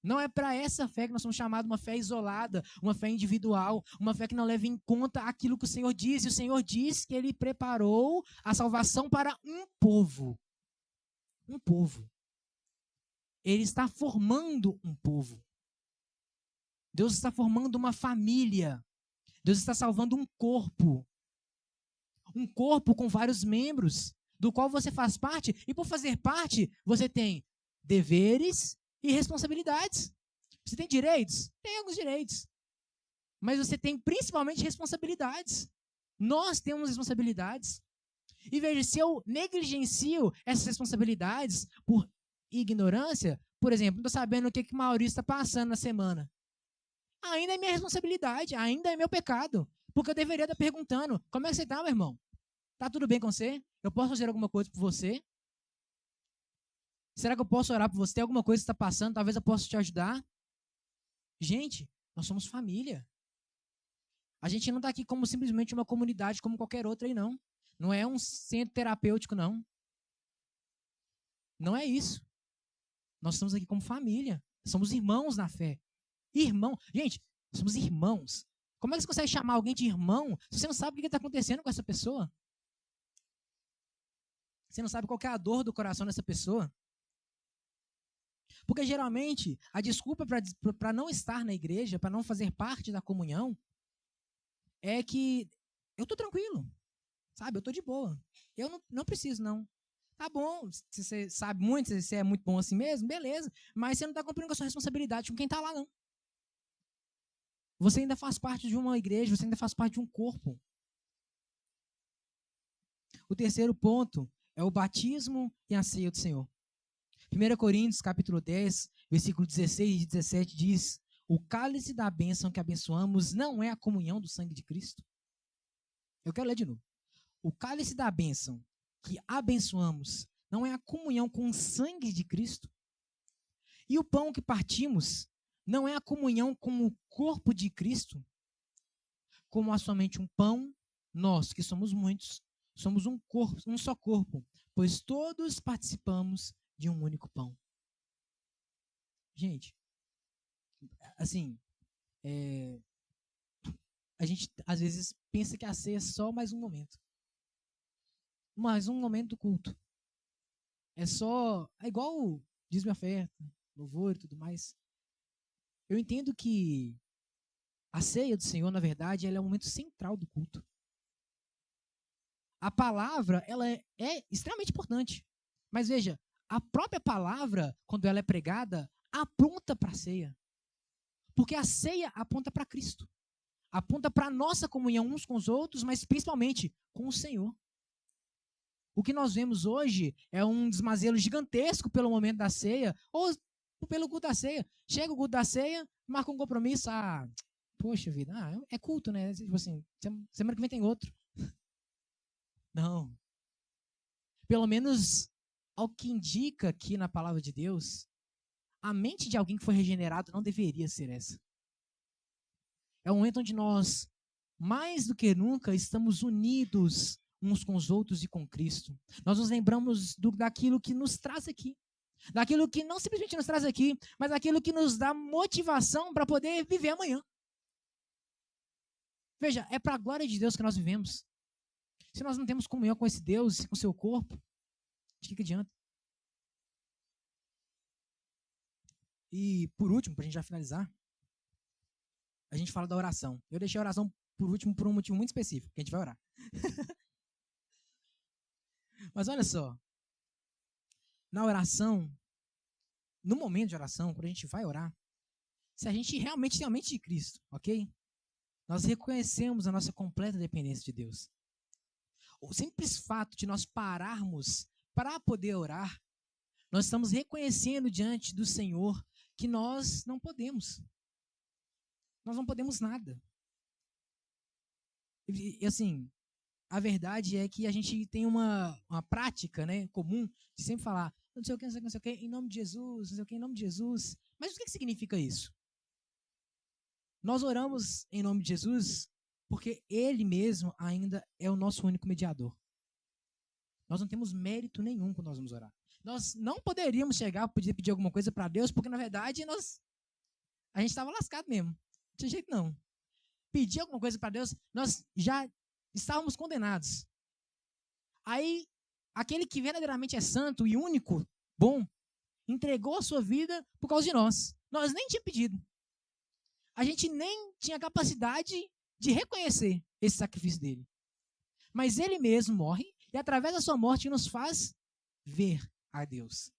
Não é para essa fé que nós somos chamados uma fé isolada, uma fé individual, uma fé que não leva em conta aquilo que o Senhor diz. E o Senhor diz que Ele preparou a salvação para um povo. Um povo. Ele está formando um povo. Deus está formando uma família. Deus está salvando um corpo. Um corpo com vários membros, do qual você faz parte. E por fazer parte, você tem deveres e responsabilidades. Você tem direitos? Tem alguns direitos. Mas você tem principalmente responsabilidades. Nós temos responsabilidades. E veja, se eu negligencio essas responsabilidades por ignorância, por exemplo, não estou sabendo o que o Maurício está passando na semana. Ainda é minha responsabilidade, ainda é meu pecado. Porque eu deveria estar perguntando, como é que você está, meu irmão? Está tudo bem com você? Eu posso fazer alguma coisa por você? Será que eu posso orar por você? Tem alguma coisa que está passando? Talvez eu possa te ajudar? Gente, nós somos família. A gente não está aqui como simplesmente uma comunidade como qualquer outra aí, não. Não é um centro terapêutico, não. Não é isso. Nós estamos aqui como família. Somos irmãos na fé. Irmão. Gente, somos irmãos. Como é que você consegue chamar alguém de irmão se você não sabe o que está acontecendo com essa pessoa? Você não sabe qual é a dor do coração dessa pessoa? Porque geralmente a desculpa para não estar na igreja, para não fazer parte da comunhão, é que eu estou tranquilo, sabe? Eu estou de boa. Eu não preciso, não. Tá bom, se você sabe muito, se você é muito bom assim mesmo, beleza. Mas você não está cumprindo com a sua responsabilidade com quem está lá, não. Você ainda faz parte de uma igreja, você ainda faz parte de um corpo. O terceiro ponto é o batismo e a ceia do Senhor. 1 Coríntios, capítulo 10, versículo 16 e 17 diz: o cálice da bênção que abençoamos não é a comunhão do sangue de Cristo. Eu quero ler de novo. O cálice da bênção que abençoamos não é a comunhão com o sangue de Cristo? E o pão que partimos não é a comunhão com o corpo de Cristo? Como há somente um pão, nós, que somos muitos, somos um corpo, um só corpo, pois todos participamos de um único pão. Gente, assim, a gente às vezes pensa que a ceia é só mais um momento. Mais um momento do culto. É igual diz minha oferta, louvor e tudo mais. Eu entendo que a ceia do Senhor, na verdade, ela é um momento central do culto. A palavra, ela é extremamente importante. Mas veja, a própria palavra, quando ela é pregada, aponta para a ceia. Porque a ceia aponta para Cristo. Aponta para a nossa comunhão uns com os outros, mas principalmente com o Senhor. O que nós vemos hoje é um desmazelo gigantesco pelo momento da ceia, ou pelo culto da ceia. Chega o culto da ceia, marca um compromisso, poxa vida, é culto, né? Tipo assim, semana que vem tem outro. Não. Pelo menos, ao que indica aqui na palavra de Deus, a mente de alguém que foi regenerado não deveria ser essa. É um momento onde nós, mais do que nunca, estamos unidos uns com os outros e com Cristo. Nós nos lembramos daquilo que nos traz aqui. Daquilo que não simplesmente nos traz aqui, mas daquilo que nos dá motivação para poder viver amanhã. Veja, é para a glória de Deus que nós vivemos. Se nós não temos comunhão com esse Deus, com o seu corpo, de que adianta? E, por último, para a gente já finalizar, a gente fala da oração. Eu deixei a oração por último por um motivo muito específico, que a gente vai orar. Mas olha só, na oração, no momento de oração, quando a gente vai orar, se a gente realmente tem a mente de Cristo, ok? Nós reconhecemos a nossa completa dependência de Deus. O simples fato de nós pararmos para poder orar, nós estamos reconhecendo diante do Senhor que nós não podemos. Nós não podemos nada. E assim, a verdade é que a gente tem uma prática, né, comum de sempre falar, não sei o que, não sei o que, em nome de Jesus, não sei o que, em nome de Jesus. Mas o que significa isso? Nós oramos em nome de Jesus porque Ele mesmo ainda é o nosso único mediador. Nós não temos mérito nenhum quando nós vamos orar. Nós não poderíamos chegar e pedir alguma coisa para Deus, porque na verdade a gente estava lascado mesmo. Não tinha jeito não. Pedir alguma coisa para Deus, nós já estávamos condenados. Aí, aquele que verdadeiramente é santo e único, bom, entregou a sua vida por causa de nós. Nós nem tínhamos pedido. A gente nem tinha capacidade de reconhecer esse sacrifício dele. Mas ele mesmo morre e através da sua morte nos faz ver a Deus.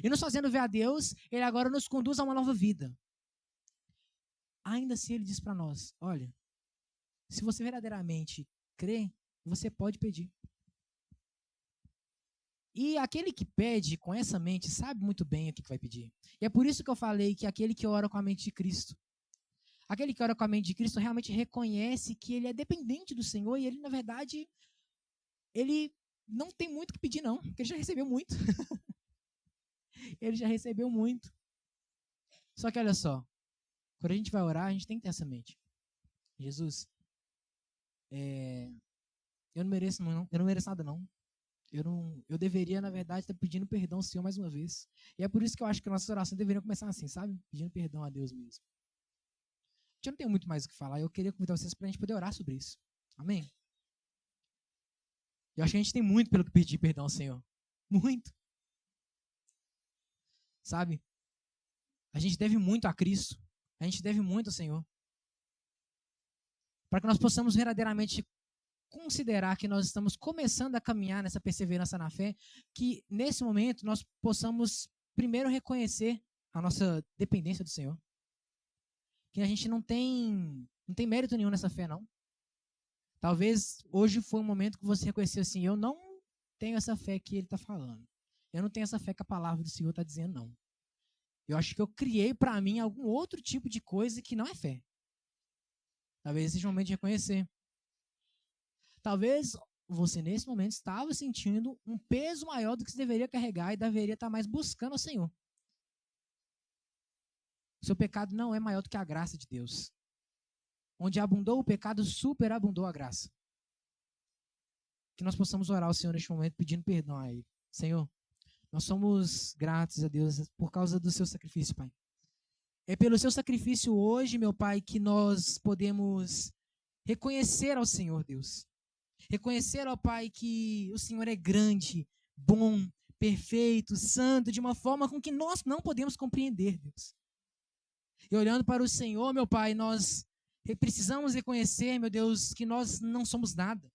E nos fazendo ver a Deus, ele agora nos conduz a uma nova vida. Ainda assim ele diz para nós, olha, se você verdadeiramente crê, você pode pedir. E aquele que pede com essa mente sabe muito bem o que vai pedir. E é por isso que eu falei que aquele que ora com a mente de Cristo, aquele que ora com a mente de Cristo realmente reconhece que ele é dependente do Senhor e ele, na verdade, ele não tem muito o que pedir não, porque ele já recebeu muito. Ele já recebeu muito. Só que olha só, quando a gente vai orar, a gente tem que ter essa mente. Jesus, eu não mereço nada não. Eu deveria, na verdade, estar pedindo perdão ao Senhor mais uma vez. E é por isso que eu acho que a nossa oração deveria começar assim, sabe? Pedindo perdão a Deus mesmo. Eu não tenho muito mais o que falar. Eu queria convidar vocês para a gente poder orar sobre isso. Amém? Eu acho que a gente tem muito pelo que pedir perdão ao Senhor. Muito. Sabe? A gente deve muito a Cristo. A gente deve muito ao Senhor. Para que nós possamos verdadeiramente considerar que nós estamos começando a caminhar nessa perseverança na fé, que nesse momento nós possamos primeiro reconhecer a nossa dependência do Senhor. Que a gente não tem mérito nenhum nessa fé, não. Talvez hoje foi um momento que você reconheceu assim, eu não tenho essa fé que ele está falando. Eu não tenho essa fé que a palavra do Senhor está dizendo, não. Eu acho que eu criei para mim algum outro tipo de coisa que não é fé. Talvez seja o momento de reconhecer. Talvez você, nesse momento, estava sentindo um peso maior do que você deveria carregar e deveria estar mais buscando ao Senhor. O seu pecado não é maior do que a graça de Deus. Onde abundou o pecado, superabundou a graça. Que nós possamos orar ao Senhor neste momento, pedindo perdão a Ele. Senhor, nós somos gratos a Deus por causa do seu sacrifício, Pai. É pelo seu sacrifício hoje, meu Pai, que nós podemos reconhecer ao Senhor, Deus. Reconhecer, ó Pai, que o Senhor é grande, bom, perfeito, santo, de uma forma com que nós não podemos compreender, Deus. E olhando para o Senhor, meu Pai, nós precisamos reconhecer, meu Deus, que nós não somos nada.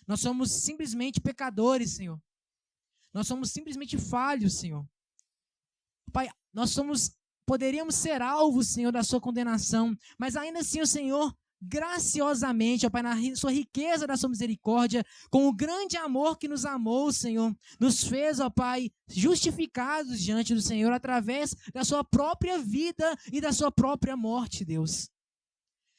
Nós somos simplesmente pecadores, Senhor. Nós somos simplesmente falhos, Senhor. Pai, poderíamos ser alvos, Senhor, da sua condenação, mas ainda assim o Senhor, graciosamente, ó Pai, na sua riqueza da sua misericórdia, com o grande amor que nos amou, Senhor, nos fez, ó Pai, justificados diante do Senhor através da sua própria vida e da sua própria morte, Deus.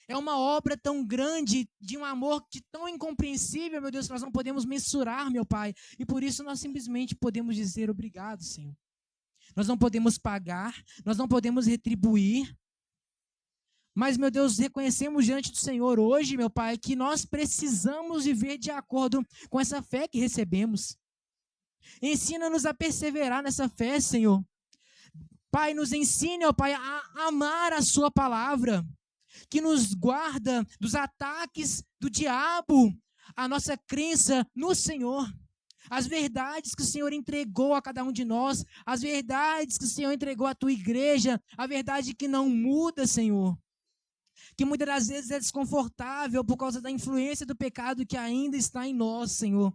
É uma obra tão grande, de um amor tão incompreensível, meu Deus, que nós não podemos mensurar, meu Pai. E por isso nós simplesmente podemos dizer obrigado, Senhor. Nós não podemos pagar, nós não podemos retribuir. Mas, meu Deus, reconhecemos diante do Senhor hoje, meu Pai, que nós precisamos viver de acordo com essa fé que recebemos. Ensina-nos a perseverar nessa fé, Senhor. Pai, nos ensine, ó Pai, a amar a sua palavra, que nos guarda dos ataques do diabo, a nossa crença no Senhor, as verdades que o Senhor entregou a cada um de nós, as verdades que o Senhor entregou à tua igreja, a verdade que não muda, Senhor, que muitas das vezes é desconfortável por causa da influência do pecado que ainda está em nós, Senhor,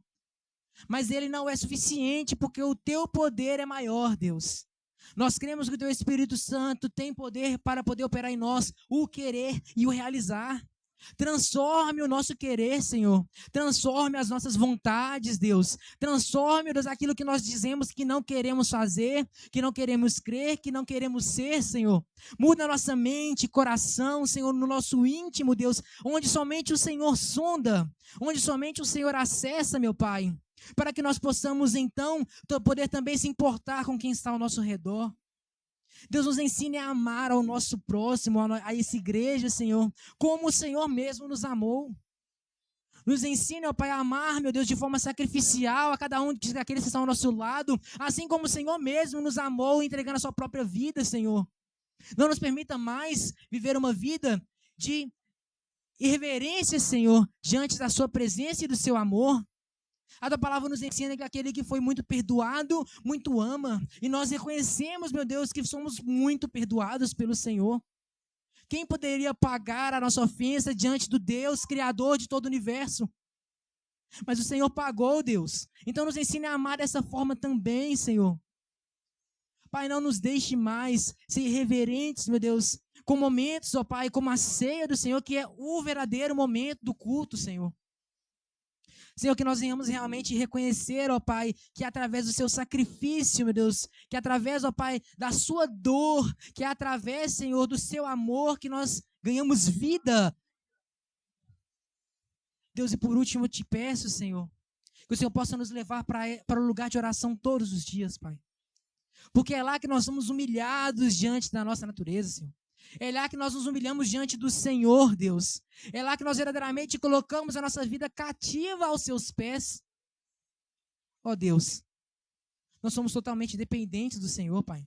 mas ele não é suficiente porque o teu poder é maior, Deus. Nós cremos que o Teu Espírito Santo tem poder para poder operar em nós o querer e o realizar. Transforme o nosso querer, Senhor. Transforme as nossas vontades, Deus. Transforme, Deus, aquilo que nós dizemos que não queremos fazer, que não queremos crer, que não queremos ser, Senhor. Muda a nossa mente, coração, Senhor, no nosso íntimo, Deus, onde somente o Senhor sonda, onde somente o Senhor acessa, meu Pai. Para que nós possamos, então, poder também se importar com quem está ao nosso redor. Deus nos ensine a amar ao nosso próximo, a essa igreja, Senhor, como o Senhor mesmo nos amou. Nos ensine, ó Pai, a amar, meu Deus, de forma sacrificial a cada um daqueles que estão ao nosso lado, assim como o Senhor mesmo nos amou, entregando a sua própria vida, Senhor. Não nos permita mais viver uma vida de irreverência, Senhor, diante da sua presença e do seu amor. A tua palavra nos ensina que aquele que foi muito perdoado, muito ama. E nós reconhecemos, meu Deus, que somos muito perdoados pelo Senhor. Quem poderia pagar a nossa ofensa diante do Deus, Criador de todo o universo? Mas o Senhor pagou, Deus. Então nos ensine a amar dessa forma também, Senhor. Pai, não nos deixe mais ser irreverentes, meu Deus, com momentos, ó Pai, como a ceia do Senhor, que é o verdadeiro momento do culto, Senhor. Senhor, que nós venhamos realmente reconhecer, ó Pai, que é através do seu sacrifício, meu Deus, que é através, ó Pai, da sua dor, que é através, Senhor, do seu amor que nós ganhamos vida. Deus, e por último eu te peço, Senhor, que o Senhor possa nos levar para o lugar de oração todos os dias, Pai. Porque é lá que nós somos humilhados diante da nossa natureza, Senhor. É lá que nós nos humilhamos diante do Senhor, Deus. É lá que nós verdadeiramente colocamos a nossa vida cativa aos seus pés. Ó Deus, nós somos totalmente dependentes do Senhor, Pai.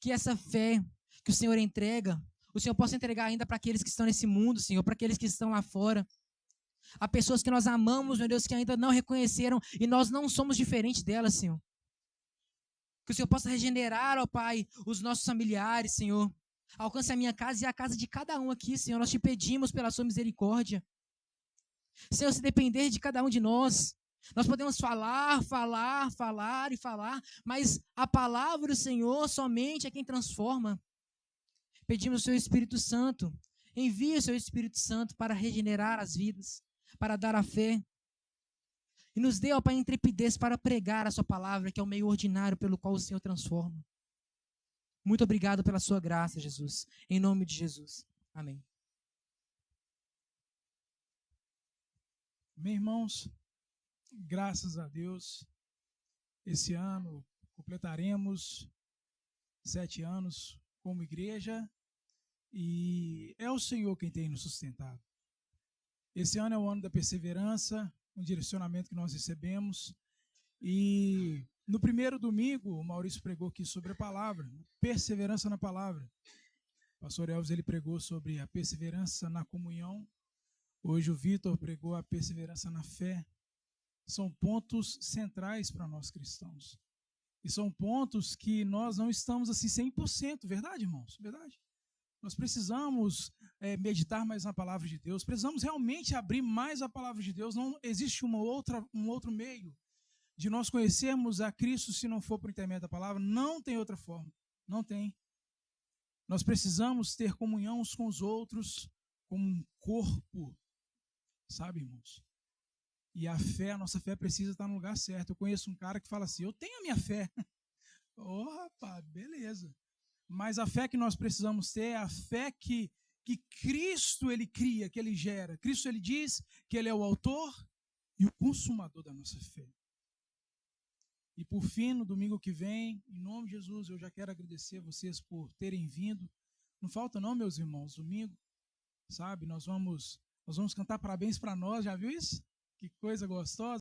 Que essa fé que o Senhor entrega, o Senhor possa entregar ainda para aqueles que estão nesse mundo, Senhor, para aqueles que estão lá fora. Há pessoas que nós amamos, meu Deus, que ainda não reconheceram e nós não somos diferentes delas, Senhor. Que o Senhor possa regenerar, ó Pai, os nossos familiares, Senhor. Alcance a minha casa e a casa de cada um aqui, Senhor. Nós te pedimos pela sua misericórdia. Senhor, se depender de cada um de nós, nós podemos falar, mas a palavra do Senhor somente é quem transforma. Pedimos o seu Espírito Santo. Envie o seu Espírito Santo para regenerar as vidas, para dar a fé. E nos dê, ó Pai, intrepidez para pregar a sua palavra, que é o meio ordinário pelo qual o Senhor transforma. Muito obrigado pela sua graça, Jesus. Em nome de Jesus. Amém. Meus irmãos, graças a Deus, esse ano completaremos 7 anos como igreja e é o Senhor quem tem nos sustentado. Esse ano é o ano da perseverança, um direcionamento que nós recebemos. E no primeiro domingo, o Maurício pregou aqui sobre a palavra, perseverança na palavra. O pastor Elvis ele pregou sobre a perseverança na comunhão. Hoje o Vitor pregou a perseverança na fé. São pontos centrais para nós cristãos. E são pontos que nós não estamos assim 100%, verdade, irmãos? Verdade. Nós precisamos meditar mais na palavra de Deus, precisamos realmente abrir mais a palavra de Deus. Não existe um outro meio de nós conhecermos a Cristo se não for por intermédio da palavra. Não tem outra forma, não tem. Nós precisamos ter comunhão uns com os outros como um corpo, sabe, irmãos? E a nossa fé precisa estar no lugar certo. Eu conheço um cara que fala assim, eu tenho a minha fé. Oh, rapaz, beleza. Mas a fé que nós precisamos ter é a fé que Cristo ele cria, que ele gera. Cristo ele diz que ele é o autor e o consumador da nossa fé. E por fim, no domingo que vem, em nome de Jesus, eu já quero agradecer a vocês por terem vindo. Não falta não, meus irmãos, domingo, sabe? Nós vamos cantar parabéns para nós, já viu isso? Que coisa gostosa.